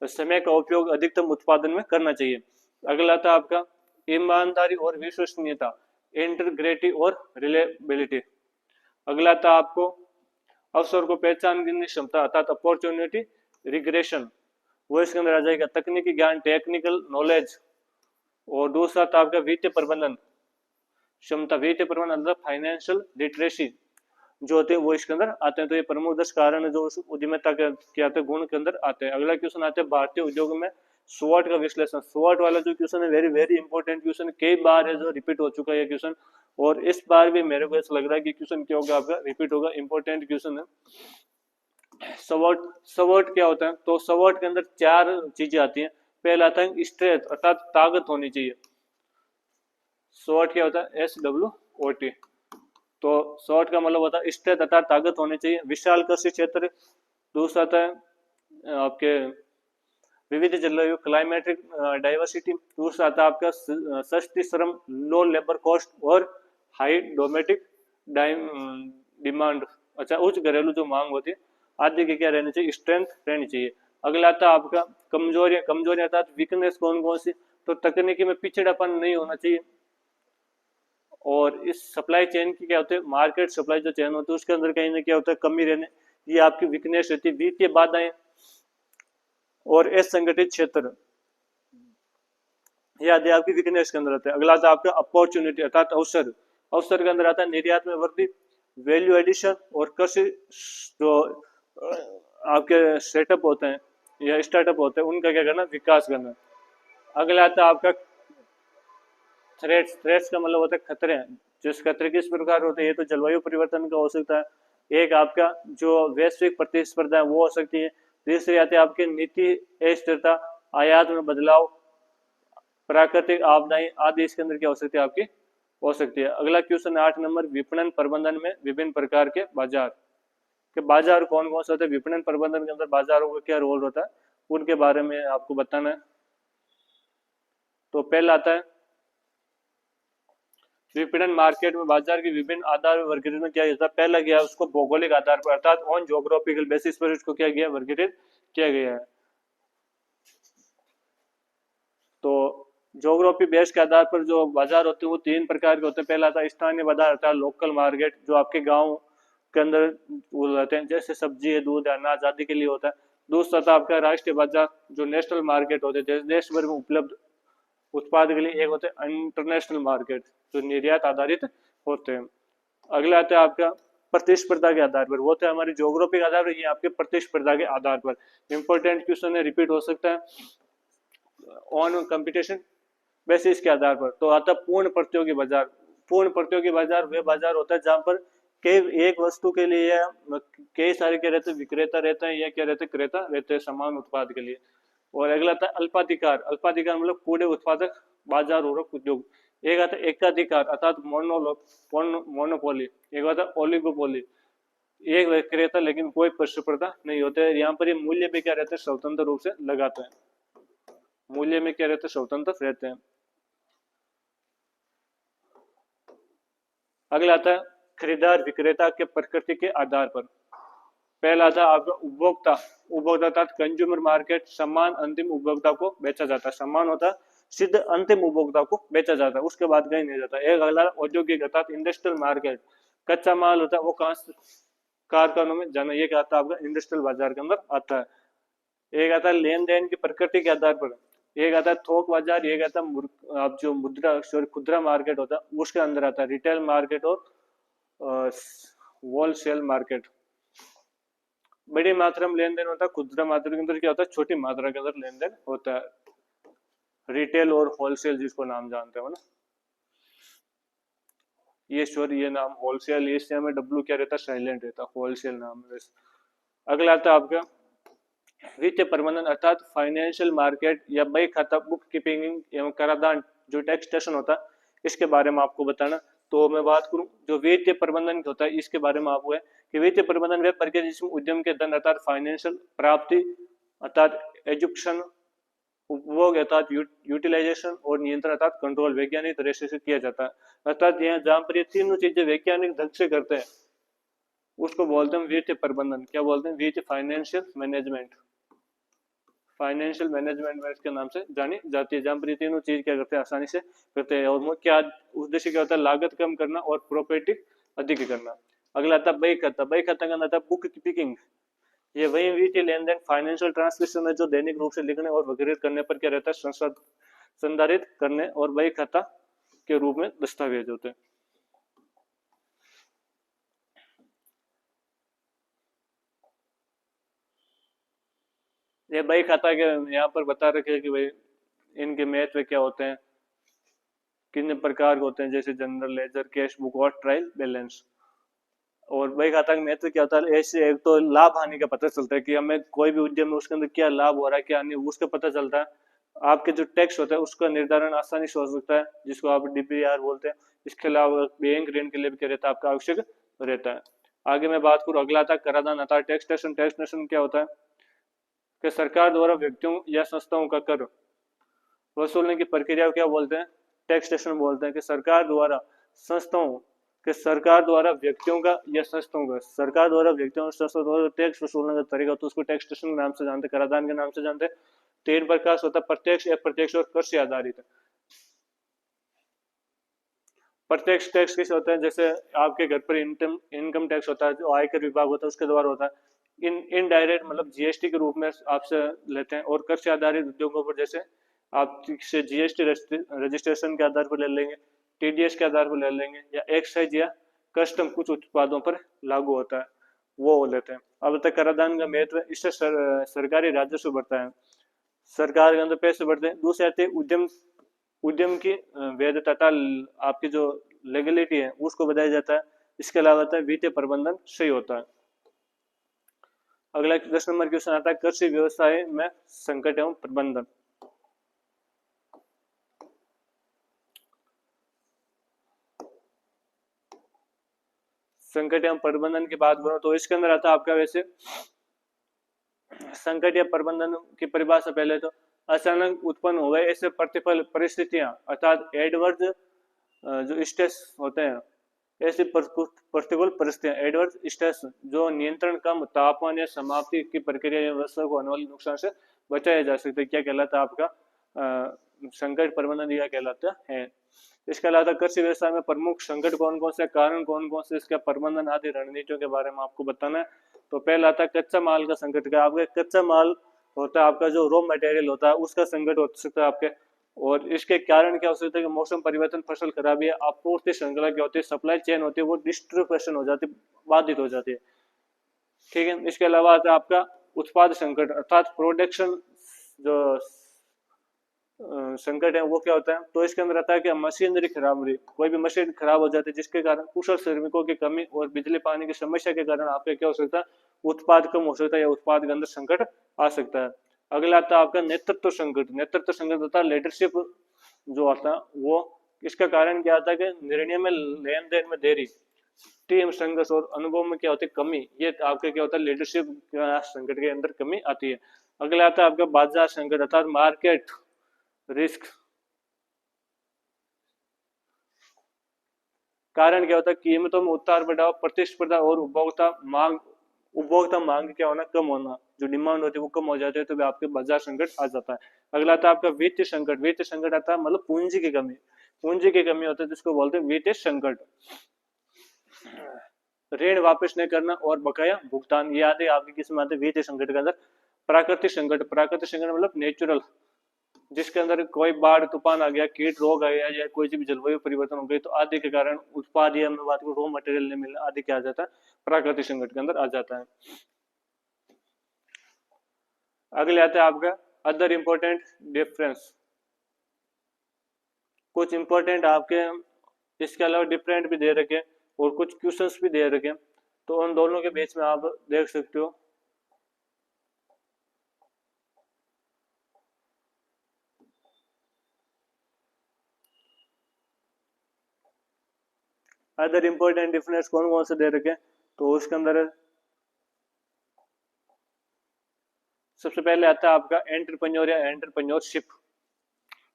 तो समय का उपयोग अधिकतम उत्पादन में करना चाहिए। अगला आता है आपका ईमानदारी और विश्वसनीयता, इंटीग्रिटी और रिलेबिलिटी। अगला था आपको अवसर को पहचानने की क्षमता अर्थात अपॉर्चुनिटी रिग्रेशन, वो इसके अंदर आ जाएगा। तकनीकी ज्ञान, टेक्निकल नॉलेज। और दूसरा था आपका वित्तीय प्रबंधन क्षमता, वित्तीय प्रबंधन मतलब फाइनेंशियल लिटरेसी जो होते हैं वो इसके अंदर आते हैं। तो ये प्रमुख 10 कारण है जो उद्यमिता के आते हैं गुण के अंदर आते हैं। अगला क्वेश्चन आते हैं भारतीय उद्योग में स्वॉट का विश्लेषण। स्वॉट वाला जो क्वेश्चन है वेरी वेरी इंपॉर्टेंट क्वेश्चन, कई बार है जो रिपीट हो चुका है ये क्वेश्चन, और इस बार भी मेरे को ऐसा लग रहा है कि क्वेश्चन क्या होगा आपका रिपीट होगा, इंपॉर्टेंट क्वेश्चन है। स्वॉट क्या होता है, तो स्वॉट के अंदर 4 चीजें आती हैं। पहला आता है स्ट्रेंथ अर्थात ताकत होनी चाहिए, स्वॉट क्या होता है SWOT, तो स्वॉट का मतलब होता है स्ट्रेंथ अर्थात ताकत होनी चाहिए। विशाल कृषि क्षेत्र, दूसरा आता है आपके विविध जलवायु क्लाइमेटिक डाइवर्सिटी, दूसरा आता है आपका सस्ती श्रम लो लेबर कॉस्ट और हाई डोमेस्टिक डिमांड, अच्छा उच्च घरेलू जो मांग होती है आदि की क्या रहनी चाहिए, स्ट्रेंथ रहनी चाहिए। अगला आता है आपका कमजोरियां, कमजोरियां अर्थात वीकनेस कौन कौन सी, तो तकनीकी में पिछड़ापन नहीं होना चाहिए। और इस सप्लाई चेन की क्या होते हैं, मार्केट सप्लाई जो चेन होती है उसके अंदर कहीं ना क्या होता है कमी रहने, ये आपकी वीकनेस रहती है। वित्तीय बाधाएं और असंगठित क्षेत्र, ये आदि आपकी वीकनेस के अंदर आता है। अगला आता है आपका अपॉर्चुनिटी अर्थात अवसर, अवसर के अंदर आता है निर्यात में वृद्धि, वैल्यू एडिशन और कृषि जो आपके सेटअप होते हैं या स्टार्टअप होते हैं उनका क्या करना, विकास करना। अगला आता है आपका थ्रेट्स, थ्रेट्स का मतलब होता है खतरे, जिस खतरे किस प्रकार होते हैं, ये तो जलवायु परिवर्तन का हो सकता है, एक आपका जो वैश्विक प्रतिस्पर्धा है वो हो सकती है, तीसरी आती है आपकी नीति अस्थिरता, आयात में बदलाव, प्राकृतिक आपदाएं आदि इसके अंदर क्या हो सकती है आपकी, हो सकती है। अगला क्वेश्चन 8 नंबर, विपणन प्रबंधन में विभिन्न प्रकार के बाजार, के बाजार कौन कौन से होते हैं, विपणन प्रबंधन के अंदर बाजारों का क्या रोल होता है, उनके बारे में आपको बताना है। तो पहला आता है विपणन मार्केट में बाजार के विभिन्न आधार वर्गीकरण किया जाता है। पहला गया उसको भौगोलिक आधार पर अर्थात ऑन ज्योग्राफिकल बेसिस पर इसको क्या गया, वर्गीकृत किया गया है। तो ज्योग्राफी बेस के आधार पर जो बाजार होते हैं वो 3 प्रकार के होते हैं। पहला आता है स्थानीय बाजार अर्थात लोकल मार्केट, जो आपके गांव के अंदर वो रहते हैं, जैसे सब्जी है, दूध है, अनाज आदि के लिए होता है। दूसरा था आपका राष्ट्रीय बाजार, जो नेशनल मार्केट होते हैं, देश भर में उपलब्ध उत्पाद के लिए। एक होते हैं इंटरनेशनल मार्केट, जो निर्यात आधारित होते हैं। अगला आता है आपका प्रतिस्पर्धा के आधार पर, वो तो हमारी ज्योग्राफी के आधार पर, ये आपके प्रतिस्पर्धा के आधार पर। इंपॉर्टेंट क्वेश्चन है, रिपीट हो सकता है। ऑन कंपटीशन बेसिस के आधार पर। तो आता पूर्ण प्रतियोगी बाजार, पूर्ण प्रतियोगी बाजार वे बाजार होता है जहां पर कई एक वस्तु के लिए कई सारे क्या रहते हैं, विक्रेता रहते हैं या क्या रहते हैं, क्रेता रहते हैं समान उत्पाद के लिए। और अगला आता है अल्पाधिकार, अल्पाधिकार मतलब पूरे उत्पादक बाजार और उद्योग। एक आता है एकाधिकार अर्थात मोनोपोली, एक आता है ओलिगोपोली, एक विक्रेता लेकिन कोई प्रतिस्पर्धा नहीं होते हैं। यहाँ पर ये मूल्य भी क्या रहते हैं, स्वतंत्र रूप से लगाते हैं, मूल्य में क्या रहते हैं, स्वतंत्र रहते हैं। अगला आता है खरीदार विक्रेता के प्रकृति के आधार पर। पहला था आपका उपभोक्ता, उपभोक्ता अर्थात कंज्यूमर मार्केट, सम्मान अंतिम उपभोक्ता को बेचा जाता है, सम्मान होता है सिद्ध अंतिम उपभोक्ता को बेचा जाता है, उसके बाद कहीं नहीं जाता। एक अगला औद्योगिक अर्थात इंडस्ट्रियल मार्केट, कच्चा माल होता है वो कहाँ कारखानों में जाना, ये क्या आता है आपका इंडस्ट्रियल बाजार के अंदर आता है। एक आता है लेन देन की प्रकृति के आधार पर, एक आता है थोक बाजार, एक आता है आप जो मुद्रा सॉरी खुदरा मार्केट होता है उसके अंदर आता है रिटेल मार्केट और होलसेल मार्केट। बड़ी मात्रा में लेन देन होता है, खुदरा मात्रा के अंदर क्या होता है, छोटी मात्रा के अंदर लेन देन होता है, रिटेल और होलसेल जिसको नाम जानते हो ना, ये सॉरी ये नाम होलसेल, इससे हमें डब्ल्यू क्या रहता है, साइलेंट रहता है, होलसेल नाम है। अगला आता है आपका वित्तीय प्रबंधन अर्थात फाइनेंशियल मार्केट या बही खाता, बुक कीपिंग एवं कराधान, जो टैक्सेशन होता है इसके बारे में आपको बताना। तो मैं बात करूं जो वित्तीय प्रबंधन होता है इसके बारे में आपको है कि वित्तीय प्रबंधन वह प्रक्रिया जिसमें उद्यम के धन अर्थात फाइनेंशियल प्राप्ति अर्थात एजुकेशन, उपभोग अर्थात यूटिलाइजेशन और नियंत्रण अर्थात कंट्रोल वैज्ञानिक तरीके से किया जाता है। अर्थात यहाँ जहां पर ये तीनों चीजें वैज्ञानिक ढंग से करते हैं उसको बोलते हैं वित्तीय प्रबंधन। क्या बोलते हैं, वित्तीय फाइनेंशियल मैनेजमेंट, फाइनेंशियल मैनेजमेंट में इसके नाम से जानी जाती है, जहां पर ये तीनों चीज क्या करते हैं, आसानी से करते हैं। और क्या उद्देश्य क्या होता है, लागत कम करना और प्रॉफिट अधिक करना। अगला आता है बही खाता, बही खाता का आता है बुक कीपिंग, ये वही वित्तीय लेन देन फाइनेंशियल ट्रांसमिशन है जो दैनिक रूप से लिखने और वगैरह करने पर क्या रहता है, संधारित करने और बही खाता के रूप में दस्तावेज होते हैं। ये बही खाता के यहाँ पर बता रखे कि भाई इनके महत्व क्या होते हैं, कितने प्रकार के होते हैं, जैसे जनरल लेजर, कैश बुक और ट्रायल बैलेंस। और बही खाता का महत्व क्या होता है, ऐसे एक तो लाभ हानि का पता चलता है कि हमें कोई भी उद्यम में उसके अंदर क्या लाभ हो रहा है क्या नहीं उसका पता चलता है। आपके जो टैक्स होता है उसका निर्धारण आसानी से हो सकता है जिसको आप डीपीआर बोलते हैं। इसके अलावा बैंक ऋण के लिए भी क्या रहता है आपका आवश्यक रहता है। आगे मैं बात करूँ, अगला था कराधान अर्थात टैक्सेशन। टैक्सेशन क्या होता है कि सरकार द्वारा व्यक्तियों या संस्थाओं का कर वसूलने की प्रक्रिया को क्या बोलते हैं, टैक्सेशन बोलते हैं। कि सरकार द्वारा संस्थाओं कि सरकार द्वारा व्यक्तियों का या संस्थाओं का, सरकार द्वारा व्यक्तियों और संस्थाओं द्वारा टैक्स वसूलने का तरीका तो उसको टैक्सेशन के नाम से जानते, कराधान के नाम से जानते। 3 प्रकार होता है, प्रत्यक्ष, अप्रत्यक्ष और कर से आधारित। प्रत्यक्ष टैक्स कैसे होता है, जैसे आपके घर पर इनकम टैक्स होता है जो आयकर विभाग होता है उसके द्वारा होता है। इनडायरेक्ट मतलब जीएसटी के रूप में आपसे लेते हैं। और कर से आधारित उद्योगों पर जैसे आपसे जीएसटी रजिस्ट्रेशन के आधार पर ले लेंगे, टीडीएस के आधार पर ले लेंगे, या एक्साइज या कस्टम कुछ उत्पादों पर लागू होता है वो लेते हैं। अब तक कराधान का महत्व, इससे सरकारी राजस्व बढ़ता है, सरकार के अंदर पैसे बढ़ते हैं। दूसरे आते हैं उद्यम, उद्यम की वैधता, आपकी जो लेगलिटी है उसको बताया जाता है। इसके अलावा आता है वित्तीय प्रबंधन सही होता है। अगला 10 नंबर क्वेश्चन आता है कृषि व्यवसाय में संकट एवं प्रबंधन। संकट एवं प्रबंधन की बात करो तो इसके अंदर आता है आपका, वैसे संकट या प्रबंधन की परिभाषा पहले तो अचानक उत्पन्न हो गए ऐसे प्रतिकूल परिस्थितियां अर्थात एडवर्स जो स्ट्रेस होते हैं, ऐसी प्रतिकूल परिस्थितियां एडवर्स स्ट्रेस जो नियंत्रण कम तापमान या समाप्ति की प्रक्रिया या व्यवस्था को होने वाले नुकसान से बचाया जा सकता है, क्या कहलाता है आपका संकट प्रबंधन, यह कहलाता है। इसके अलावा कृषि व्यवसाय में प्रमुख संकट कौन कौन से, कारण कौन कौन से, इसका प्रबंधन आदि रणनीतियों के बारे में आपको बताना है। तो पहला आता है कच्चा माल का संकट का, आपका कच्चा माल होता है आपका जो रॉ मटेरियल होता है उसका संकट हो सकता है आपके, और इसके कारण क्या हो सकता है कि मौसम परिवर्तन, फसल खराबी, आपूर्ति श्रृंखला क्या होती है, सप्लाई चेन होती है वो डिस्ट्रीब्यूशन हो जाती है, बाधित हो जाती है। ठीक है, इसके अलावा आता है आपका उत्पाद संकट अर्थात प्रोडक्शन जो संकट है वो क्या होता है। तो इसके अंदर आता है कि मशीनरी खराब हो रही, कोई भी मशीन खराब हो जाती है जिसके कारण कुशल श्रमिकों की कमी और बिजली पानी की समस्या के कारण आपका क्या हो सकता है, उत्पाद कम हो सकता है या उत्पाद के अंदर संकट आ सकता है। अगला आता है आपका नेतृत्व संकट। नेतृत्व संकट होता है लीडरशिप जो आता है वो, इसका कारण क्या आता है कि निर्णय में लेन देन में देरी, टीम संघर्ष और अनुभव में क्या होती है कमी, ये आपके क्या होता है लीडरशिप संकट के अंदर कमी आती है। अगला आता है आपका बाजार संकट अर्थात मार्केट रिस्क। कारण क्या होता है कीमतों में उतार बढ़ाव, प्रतिस्पर्धा और उपभोक्ता मांग क्या होना, कम होना, जो डिमांड होती है वो कम हो जाती है, तो आपके बाजार संकट आ जाता है। अगला था आपका वित्तीय संकट। वित्तीय संकट आता है मतलब पूंजी की कमी, पूंजी की कमी होती है जिसको बोलते हैं वित्तीय संकट। ऋण वापस नहीं करना और बकाया भुगतान, ये आते आपके किस में आते हैं वित्तीय संकट के अंदर। प्राकृतिक संकट, प्राकृतिक संकट मतलब नेचुरल, जिसके अंदर कोई बाढ़ तूफान आ गया, कीट रोग आ गया, या कोई भी जलवायु परिवर्तन हो गई, तो आदि के कारण उत्पाद या बात को रॉ मटेरियल नहीं मिलना, आदि क्या आ जाता है प्राकृतिक संकट के अंदर आ जाता है। अगले आता है आपका अदर इंपॉर्टेंट डिफरेंस। कुछ इंपॉर्टेंट आपके इसके अलावा डिफरेंट भी दे रखे और कुछ क्वेश्चंस भी दे रखे, तो उन दोनों के बीच में आप देख सकते हो। अदर इंपॉर्टेंट डिफरेंस कौन कौन से दे रखे, तो उसके अंदर सबसे पहले आता है आपका एंटरप्रेन्योर या एंटरप्रेन्योरशिप।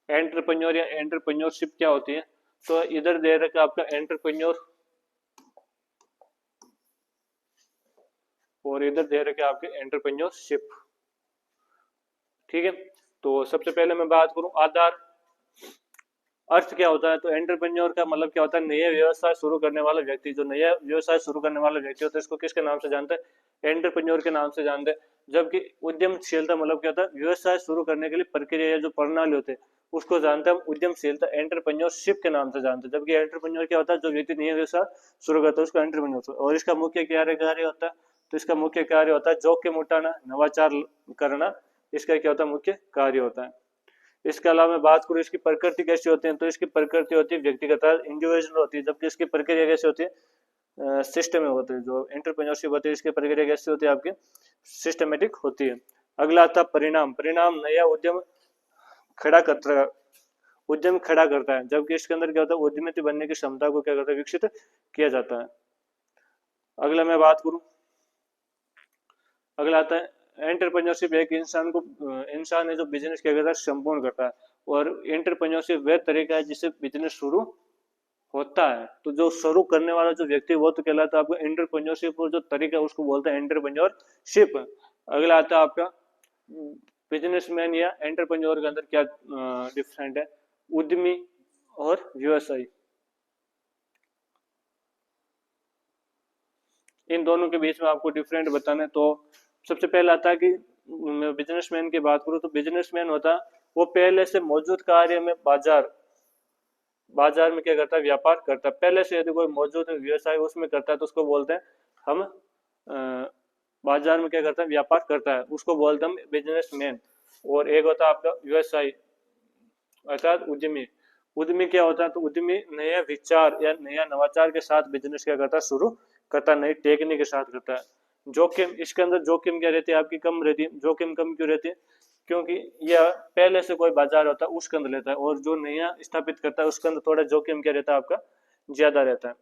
एंटरप्रेन्योर या एंटरप्रेन्योरशिप क्या होती है, तो इधर दे रखा आपका एंटरप्रेन्योर और इधर दे रखे आपके एंटरप्रेन्योरशिप। ठीक है, तो सबसे पहले मैं बात करूं आधार, अर्थ क्या होता है, तो एंटरप्रेन्योर का मतलब क्या होता है, नया व्यवसाय शुरू करने वाला व्यक्ति। जो नया व्यवसाय शुरू करने वाला व्यक्ति होता है इसको किसके नाम से जानते हैं, एंटरप्रेन्योर के नाम से जानते हैं। जबकि उद्यमशीलता मतलब क्या होता है, व्यवसाय शुरू करने के लिए प्रक्रिया या जो प्रणाली होते हैं उसको जानते हैं हम उद्यमशीलता, एंटरप्रेन्योरशिप के नाम से जानते हैं। जबकि एंटरप्रेन्योर क्या होता है, जो व्यक्ति नया व्यवसाय शुरू करता है उसको एंटरप्रेन्योर। और इसका मुख्य कार्य होता है, तो इसका मुख्य कार्य होता है जोखिम उठाना, नवाचार करना, इसका क्या होता है मुख्य कार्य होता है। इसके अलावा मैं बात करूँ इसकी प्रकृति कैसी होती है, तो इसकी प्रकृति होती है व्यक्तिगत इंडिविजुअल होती है, जबकि इसकी प्रक्रिया कैसी होती है सिस्टम में होती है। जो एंटरप्रेन्योरशिप होती है इसकी प्रक्रिया कैसी होती है आपकी सिस्टमेटिक होती है। अगला आता परिणाम। परिणाम नया उद्यम खड़ा करता है, उद्यम खड़ा करता है, जबकि इसके अंदर क्या होता है उद्यमित बनने की क्षमता को क्या करता है विकसित किया जाता है। अगला मैं बात करूं, अगला आता है एंटरप्रेन्योरशिप एक इंसान है जो बिजनेस क्या करता है संपूर्ण करता है, और एंटरप्रेन्योरशिप वह तरीका है जिससे बिजनेस शुरू होता है। तो जो शुरू करने वाला जो व्यक्ति वो तो कहलाता है आपका एंटरप्रेन्योरशिप, और जो तरीका है उसको बोलते हैं एंटरप्रेन्योरशिप। अगला आता है आपका बिजनेसमैन या एंटरप्रेन्योर के अंदर क्या डिफरेंट है, उद्यमी और व्यवसायी, इन दोनों के बीच में आपको डिफरेंट बताना है। तो सबसे पहले आता है कि बिजनेसमैन की बात करूं तो बिजनेसमैन होता वो पहले से मौजूद कार्य में बाजार में क्या करता है, व्यापार करता है। पहले से यदि कोई मौजूद व्यवसाय उसमें करता है तो उसको बोलते हैं हम बाजार में क्या करता है, व्यापार करता है, उसको बोलते हैं हम बिजनेसमैन। और एक होता है आपका व्यवसायी अर्थात उद्यमी। उद्यमी क्या होता है, तो उद्यमी नया विचार या नया नवाचार के साथ बिजनेस क्या करता है, शुरू करता है, नई टेक्निक के साथ करता है। जोखिम, इसके अंदर जोखिम क्या रहती है आपकी, कम रहती है। जोखिम कम क्यों रहती है, क्योंकि यह पहले से कोई बाजार होता है उसके अंदर लेता है, और जो नया स्थापित करता है उसके अंदर थोड़ा जोखिम क्या रहता है आपका, ज्यादा रहता है।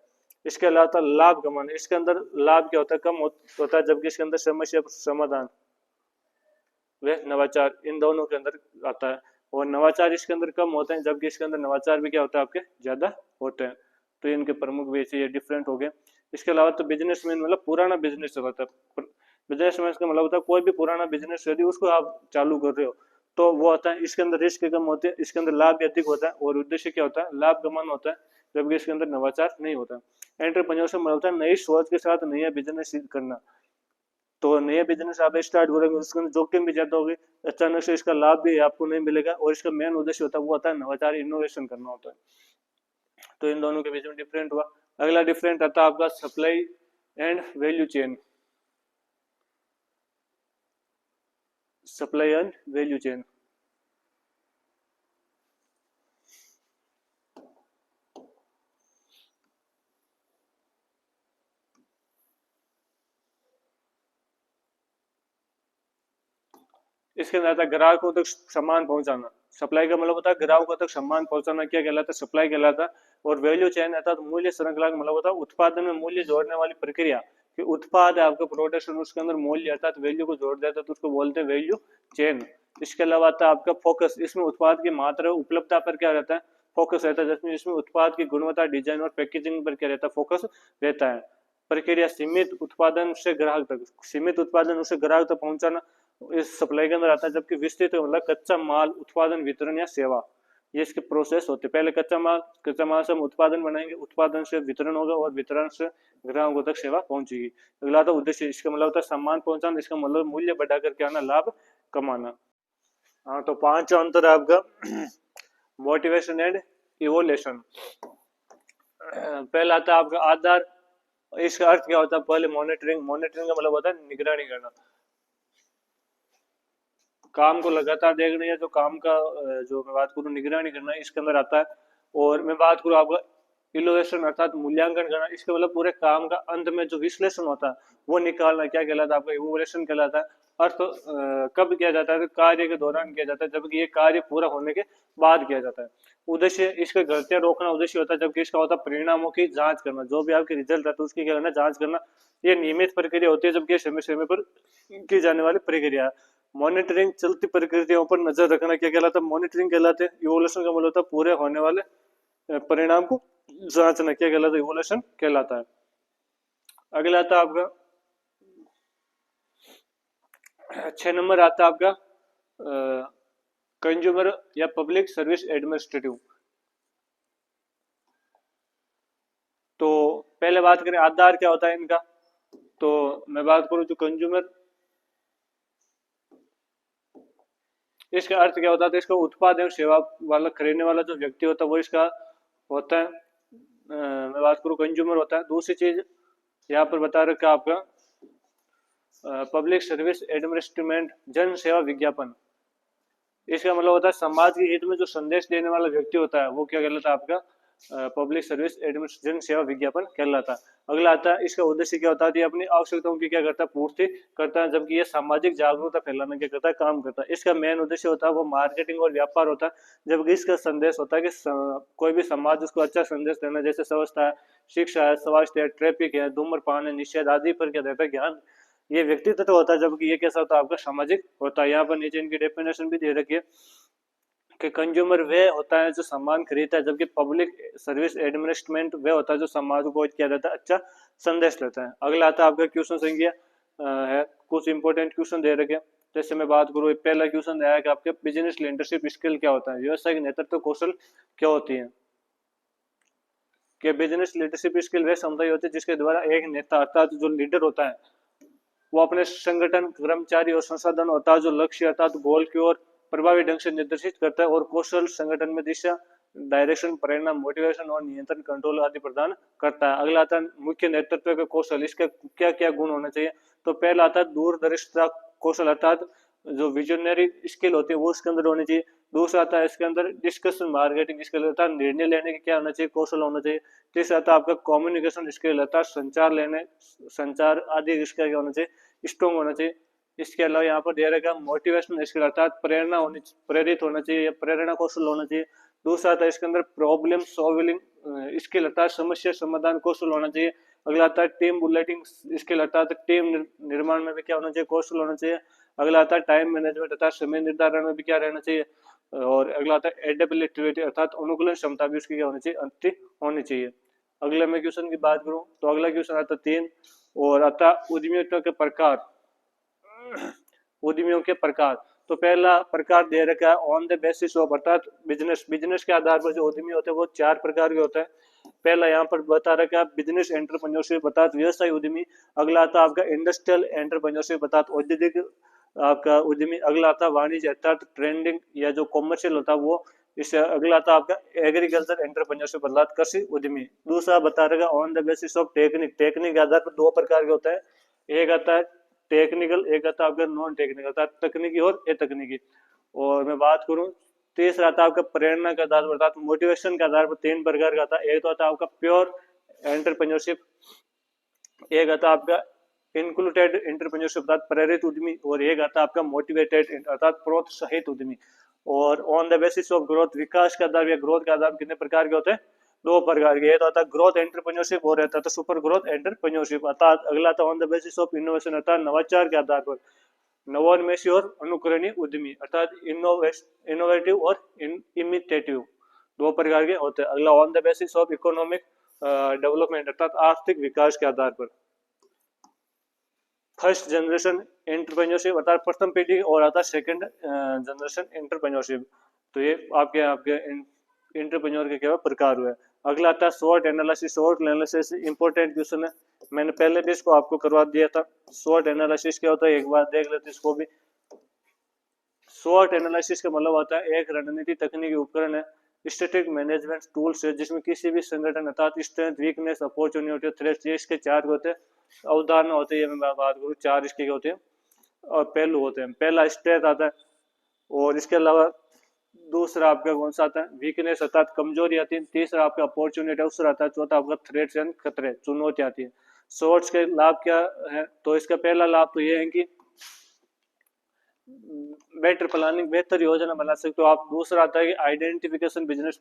इसके अलावा लाभ कमाना, इसके अंदर लाभ क्या होता है, कम होता है, जबकि इसके अंदर समस्या समाधान व नवाचार इन दोनों के अंदर आता है। और नवाचार इसके अंदर कम होते हैं, जबकि इसके अंदर नवाचार भी क्या होता है आपके ज्यादा होते हैं। तो इनके प्रमुख वैसे ये डिफरेंट हो गए। इसके अलावा तो बिजनेसमैन मतलब पुराना बिजनेस होता है। बिजनेसमैन का मतलब होता है कोई भी पुराना बिजनेस यदि उसको आप चालू कर रहे हो तो वो होता है, इसके अंदर रिस्क कम होते हैं, इसके अंदर लाभ भी अधिक होता है, और उद्देश्य क्या होता है, लाभ कमाना होता है, जबकि इसके अंदर नवाचार नहीं होता। एंटरप्रेन्योरशिप मतलब होता है नई सोच के साथ नया बिजनेस करना। तो नया बिजनेस आप स्टार्ट करेंगे उसके अंदर जोखिम भी ज्यादा होगी, अचानक से इसका लाभ भी आपको नहीं मिलेगा, और इसका मेन उद्देश्य होता है वो होता है नवाचार, इनोवेशन करना होता है। तो इन दोनों के बीच में डिफरेंट हुआ। अगला डिफरेंट आता है आपका supply and value chain. Supply and value chain इसके अंदर आता है ग्राहकों तक सामान पहुंचाना। सप्लाई का मतलब होता है ग्राहकों तक सामान पहुंचाना, क्या कहलाता है, सप्लाई कहलाता है। और वैल्यू चेन अर्थात मूल्य श्रृंखला का मतलब होता है उत्पादन में मूल्य जोड़ने वाली प्रक्रिया। कि उत्पाद है आपका प्रोडक्शन, उसके अंदर मूल्य अर्थात वैल्यू को जोड़ देता है तो उसको बोलते हैं वैल्यू चेन। इसके अलावा आता है आपका फोकस, इसमें उत्पाद की मात्रा उपलब्धता पर क्या रहता है, फोकस रहता है, जिसमें इसमें उत्पाद की गुणवत्ता, डिजाइन और पैकेजिंग पर क्या रहता है, फोकस रहता है। प्रक्रिया सीमित उत्पादन से ग्राहक तक, सीमित उत्पादन उसे ग्राहक तक पहुंचाना इस सप्लाई के अंदर आता है। जबकि विस्तृत मतलब कच्चा माल, उत्पादन, वितरण या सेवा, ये इसके प्रोसेस होते हैं। पहले कच्चा माल से हम उत्पादन बनाएंगे, उत्पादन से वितरण होगा, और वितरण से ग्राहकों तक सेवा पहुंचेगी। अगला तो उद्देश्य, इसका मतलब होता है सामान पहुंचाना, इसका मतलब मूल्य बढ़ा करके आना, लाभ कमाना। हाँ, तो पांच अंतर है आपका मोटिवेशन एंड इवोल्यूशन। पहला आता है आपका आधार। इसका अर्थ क्या होता है, पहले मॉनिटरिंग। मॉनिटरिंग का मतलब होता है निगरानी करना, काम को लगातार देखना, या जो काम का जो मैं बात करूँ निगरानी करना, इसके अंदर आता है। और मैं बात करूँ आपका इनोवेशन अर्थात मूल्यांकन करना, इसके मतलब पूरे काम का अंत में जो विश्लेषण होता है वो निकालना, क्या कहलाता है आपका, इवोल्यूशन कहलाता है। अर्थ कब किया जाता है, तो कार्य के दौरान किया जाता है, जबकि ये कार्य पूरा होने के बाद किया जाता है। उद्देश्य इसके गलतियां रोकना उद्देश्य होता है, जबकि इसका होता है परिणामों की जांच करना, जो भी आपके रिजल्ट रहता है उसकी क्या करना, जांच करना। ये नियमित प्रक्रिया होती है, जबकि समय समय पर की जाने वाली प्रक्रिया है। मॉनिटरिंग चलती प्रक्रियाओं पर नजर रखना क्या कहलाता है, मॉनिटरिंग कहलाते हैं। इवोल्यूशन का मतलब होता है पूरे होने वाले परिणाम को जांचना, क्या कहलाता है, इवोल्यूशन कहलाता है। अगला आता है आपका 6 नंबर आता है आपका कंज्यूमर या पब्लिक सर्विस एडमिनिस्ट्रेटिव। तो पहले बात करें आधार क्या होता है इनका, तो मैं बात करूं जो कंज्यूमर, इसका अर्थ क्या होता है, तो इसका उत्पाद एवं सेवा वाला खरीदने वाला जो व्यक्ति होता है वो इसका होता है। मैं बात करूं कंज्यूमर होता है। दूसरी चीज यहाँ पर बता रखा आपका पब्लिक सर्विस एडमिनिस्ट्रेमेंट, जन सेवा विज्ञापन। इसका मतलब होता है समाज के हित में जो संदेश देने वाला व्यक्ति होता है वो क्या कहलाता है आपका पब्लिक सर्विस एडमिनिस्ट्रेशन, सेवा विज्ञापन कहलाता है। अगला आता है इसका उद्देश्य क्या होता है, ये अपनी आवश्यकताओं की क्या करता है, पूर्ति करता है, जबकि ये सामाजिक जागरूकता फैलाने क्या करता है, काम करता है। इसका मेन उद्देश्य होता है वो मार्केटिंग और व्यापार होता है, जबकि इसका संदेश होता है कि कोई भी समाज उसको अच्छा संदेश देना, जैसे स्वच्छता है, शिक्षा है, स्वास्थ्य है, ट्रैफिक है, धूम्रपान है, निषेध आदि पर क्या देता है ज्ञान, ये व्यक्तित्व तो होता है, जबकि ये कैसा होता है आपका सामाजिक होता है। यहाँ पर नीचे इनकी डेफिनेशन भी दे रखी है कि कंज्यूमर वे होता है जो सामान खरीदता है, जबकि पब्लिक सर्विस एडमिनिस्ट्रेमेंट वे होता है जो समाज को क्या देता है, अच्छा संदेश देता है। अगला आता है आपका क्वेश्चन संख्या है, कुछ इंपॉर्टेंट क्वेश्चन दे रखे। जैसे मैं बात करूँ, पहला क्वेश्चन है कि आपके बिजनेस लीडरशिप स्किल क्या होता है, व्यवसायिक नेतृत्व कौशल क्या होती है। कि बिजनेस लीडरशिप स्किल वे क्षमता होती है जिसके द्वारा एक नेता अर्थात जो लीडर होता है वो अपने संगठन, कर्मचारी और संसाधन अर्थात जो लक्ष्य अर्थात गोल की ओर प्रभावी ढंग से निर्देशित करता है और कौशल संगठन में दिशा, डायरेक्शन, प्रेरणा, मोटिवेशन और नियंत्रण, कंट्रोल आदि प्रदान करता है। अगला आता है मुख्य नेतृत्व का कौशल, इसके क्या क्या गुण होना चाहिए। तो पहला आता है दूरदर्शिता कौशल, अर्थात जो विजनरी स्किल होती है वो इसके अंदर होनी चाहिए। दूसरा आता है इसके अंदर डिस्कशन मार्केटिंग स्किल, अर्थात निर्णय लेने की क्या होना चाहिए, कौशल होना चाहिए। तीसरा आता है आपका कम्युनिकेशन स्किल, अर्थात संचार आदि इसका क्या होना चाहिए, स्ट्रॉन्ग होना चाहिए। इसके अलावा यहाँ पर दिया रहेगा मोटिवेशनल स्किल, अर्थात प्रेरित होना चाहिए या प्रेरणा कौशल होना चाहिए। दूसरा आता है इसके अंदर प्रॉब्लम सॉल्विंग स्किल, अर्थात समस्या समाधान कौशल होना चाहिए। अगला आता है टीम बुलेटिंग स्किल, अर्थात टीम निर्माण में भी क्या होना चाहिए, कौशल होना चाहिए। अगला आता है टाइम मैनेजमेंट, अर्थात समय निर्धारण में भी क्या रहना चाहिए। और अगला आता है एडेबिलिटी, अर्थात अनुकूलन क्षमता भी उसकी क्या होनी चाहिए, अच्छी होनी चाहिए। अगले मैं क्वेश्चन की बात करूं तो अगला क्वेश्चन आता है 3 और आता उद्यमियों के प्रकार। उद्यमियों के प्रकार, तो पहला प्रकार दे रखा है ऑन द बेसिस ऑफ, अर्थात बिजनेस के आधार पर जो उद्यमी होते हैं वो 4 प्रकार के होते हैं। पहला यहाँ पर बता रखा है बिजनेस एंटरप्रेन्योरशिप, अर्थात व्यवसाय उद्यमी। अगला आता है आपका इंडस्ट्रियल एंटरप्रेन्योरशिप, अर्थात औद्योगिक आपका उद्यमी। अगला आता है वाणिज्य, अर्थात ट्रेंडिंग या जो कॉमर्शियल होता है वो। इससे अगला आता है आपका एग्रीकल्चर एंटरप्रेन्योरशिप, अर्थात कृषि उद्यमी। दूसरा बता रखा on the basis of technique, technique के आधार पर 2 प्रकार के होता है, एक आता है टेक्निकल, एक आता है आपका नॉन टेक्निकल, अर्थात तकनीकी और अतकनीकी। और मैं बात करूं तीसरा आता है आपका प्रेरणा के आधार पर, अर्थात मोटिवेशन के आधार पर 3 प्रकार का आता है। एक तो आता है आपका प्योर एंटरप्रेन्योरशिप, एक आता है आपका इंक्लूडेड एंटरप्रेन्योरशिप, अर्थात प्रेरित उद्यमी, और एक आता है आपका मोटिवेटेड, अर्थात प्रोत्साहित उद्यमी। और on the basis of growth, विकास के आधार या ग्रोथ के आधार कितने प्रकार के होते हैं, 2 प्रकार के। एक तो आता है ग्रोथ एंटरप्रेन्योरशिप और रहता है सुपर ग्रोथ एंटरप्रेन्योरशिप। अर्थात अगला था on the basis of innovation, अर्थात नवाचार के आधार पर नवोन्मेषी और अनुकरणीय उद्यमी, अर्थात इनोवेटिव और इमिटेटिव, 2 प्रकार के होते हैं। अगला on the basis of economic development, अर्थात आर्थिक विकास के आधार पर। फर्स्ट जनरेशन एंटरप्रेन्योरशिप, अर्थात प्रथम पीढ़ी, और आता है सेकंड जनरेशन एंटरप्रेन्योरशिप। तो ये आपके आपके एंटरप्रेन्योर के क्या प्रकार हुए। अगला आता है short analysis, short analysis important question है, मैंने पहले भी इसको आपको करवा दिया था। शॉर्ट एनालिसिस क्या होता है एक बार देख लेते इसको भी। शॉर्ट एनालिसिस का मतलब होता है एक रणनीति तकनीकी उपकरण है, स्ट्रेटेजिक मैनेजमेंट टूल्स है, जिसमें किसी भी संगठन अर्थात स्ट्रेंथ, वीकनेस, अपॉर्चुनिटी, थ्रेट्स, ये इसके 4 होते हैं, अवधारणा होते हैं। मैं बात करूँ 4 इसके होते हैं और पहलू होते हैं। पहला स्ट्रेंथ आता है, और इसके अलावा दूसरा आपका कौन सा आता है, वीकनेस अर्थात कमजोरी आती है। तीसरा आपका अपॉर्चुनिटी दूसरा आता है। चौथा आपका थ्रेट्स एंड खतरे, चुनौती आती है। शॉर्ट्स के लाभ क्या है, तो इसका पहला लाभ तो ये है कि बेटर प्लानिंग, बेहतर योजना बना सकते हो आप। दूसरा आता है कि आइडेंटिफिकेशन बिजनेस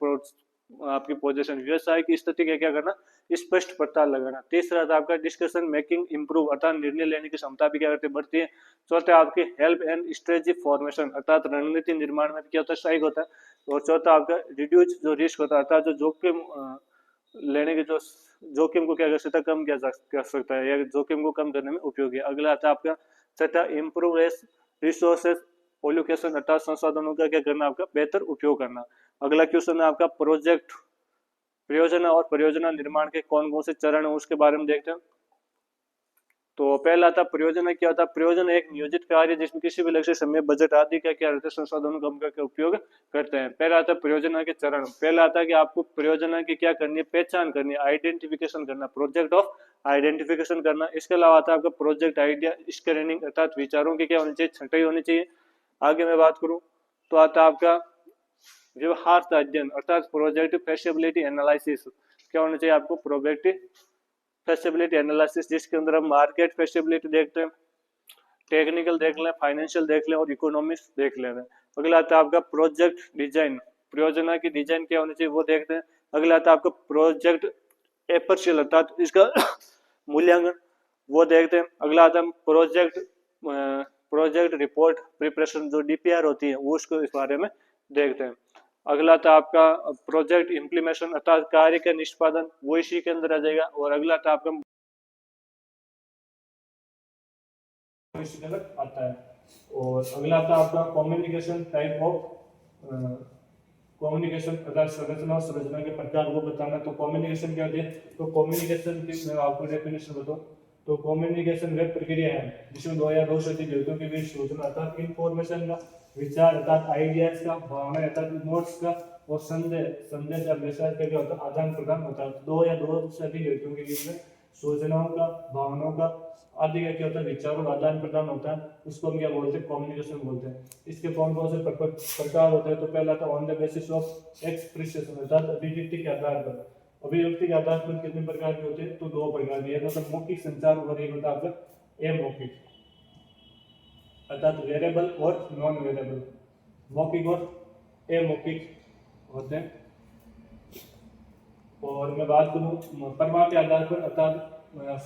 आपकी पोजीशन, व्यवसाय की स्थिति का क्या करना, स्पष्ट पता लगाना। तीसरा था आपका डिस्कशन मेकिंग इंप्रूव, अर्थात निर्णय लेने की क्षमता भी क्या करती बढ़ती है। चौथा आपकी हेल्प एंड स्ट्रेटेजी फॉर्मेशन, अर्थात रणनीति निर्माण में क्या होता है, सहायक होता है। और चौथा आपका रिड्यूस जो रिस्क होता है, अर्थात जो जोखिम लेने के जो जोखिम को क्या कर सकता है, कम किया जा सकता है, या जोखिम को कम करने में उपयोगी है। अगला आता है आपका छठा इंप्रूव रिसोर्सेज एलोकेशन, अर्थात संसाधनों का क्या करना, आपका बेहतर उपयोग करना। अगला क्वेश्चन है आपका प्रोजेक्ट परियोजना और परियोजना निर्माण के कौन कौन से चरण है उसके बारे में देखते हैं। तो पहला था परियोजना क्या होता है, परियोजना एक नियोजित कार्य जिसमें किसी भी लक्ष्य, समय, बजट आदि का क्या रहता है, संसाधनों का उपयोग करते हैं। पहला आता है परियोजना के चरण। पहला आता है कि आपको परियोजना की क्या करनी है, पहचान करनी है, आइडेंटिफिकेशन करना, प्रोजेक्ट ऑफ आइडेंटिफिकेशन करना। इसके अलावा आता है आपका प्रोजेक्ट आइडिया स्क्रीनिंग, अर्थात विचारों की क्या होनी चाहिए, छंटाई होनी चाहिए। आगे मैं बात करूं तो आता है आपका व्यवहार अध्ययन, अर्थात प्रोजेक्ट फैसिबिलिटी एनालिसिस, क्या होना चाहिए आपको, प्रोजेक्ट फैसिबिलिटी एनालिसिस, जिसके अंदर हम मार्केट फैसिबिलिटी देखते हैं, टेक्निकल देख लें, फाइनेंशियल देख लें और इकोनॉमिक्स देख लें। अगला आता है आपका प्रोजेक्ट डिजाइन, परियोजना की डिजाइन क्या होनी चाहिए वो देखते हैं। अगला आता है आपका प्रोजेक्ट एपर्शियल, अर्थात इसका मूल्यांकन, वो देखते हैं। अगला आता है प्रोजेक्ट रिपोर्ट प्रिपरेशन, जो डीपीआर होती है वो उसको इस बारे में देखते हैं। अगला था आपका प्रोजेक्ट इम्प्लीमेशन, अर्थात कार्य का निष्पादन, वो इसी के अंदर आ जाएगा। और अगला था आपका इसके अंदर आता है। और अगला था आपका कम्युनिकेशन टाइप ऑफ कम्युनिकेशन, अर्थात संरचना के प्रकार को बताना। तो कम्युनिकेशन क्या होती है, तो कम्युनिकेशन की मैं आपको डेफिनेशन बताऊं तो कम्युनिकेशन वह प्रक्रिया है जिसमें 2 या 2 से अधिक व्यक्तियों के बीच सूचना अर्थात इंफॉर्मेशन का विचार अर्थात आइडियाज का, भावना अर्थात इमोट्स का, और संदेश या मैसेज का क्या होता है, आदान प्रदान होता है। दो या दो से अधिक व्यक्तियों के बीच में सूचनाओं का, भावनाओं का आदि का क्या होता है, विचारों का आदान प्रदान होता है। उसको हम क्या बोलते हैं, कम्युनिकेशन बोलते हैं। इसके कौन कौन से प्रकार होते हैं, तो पहला था on the basis of expression अर्थात अभिव्यक्ति के आधार पर। अभिव्यक्ति के आधार पर कितने प्रकार के होते हैं, तो दो प्रकार के, मतलब मौखिक संचार और एक होता है अमौखिक अर्थात वेरिएबल और नॉन वेरिएबल। मौखिक और अमौखिक होते हैं। और मैं बात करूँ प्रमाण के आधार पर अर्थात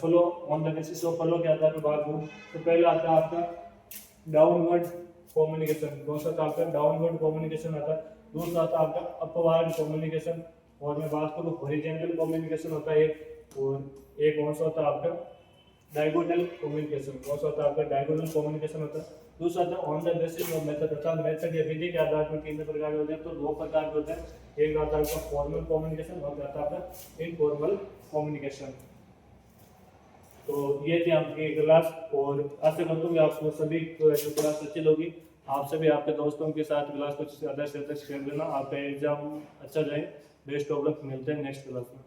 flow, on the basis of flow के आधार पर बात करूँ तो पहला आता है आपका डाउनवर्ड कम्युनिकेशन, दूसरा आता है आपका डाउनवर्ड कम्युनिकेशन आता है, दूसरा आता है आपका अपवार्ड कम्युनिकेशन, और मैं बात करूँ हॉरिजॉन्टल कम्युनिकेशन होता है एक, और एक कौन सा होता है आपका डायगोनल कम्युनिकेशन, कौन सा होता है आपका डायगोनल कम्युनिकेशन होता है। दूसरा था on the basis of method अर्थात मेथड या विधि के आधार पर कितने प्रकार के होते हैं, तो दो प्रकार के होते हैं। एक आता है आपका फॉर्मल कम्युनिकेशन और आता है आपका इनफॉर्मल कम्युनिकेशन। तो ये थी आपकी क्लास, और आशा करता हूँ कि आपको सभी को जो क्लास अच्छी लगी। आप सभी आपके दोस्तों के साथ क्लास को ज़्यादा से ज़्यादा शेयर करना। आपका एग्जाम अच्छा जाए। बेस्ट ऑफ लक, मिलते हैं नेक्स्ट क्लास में।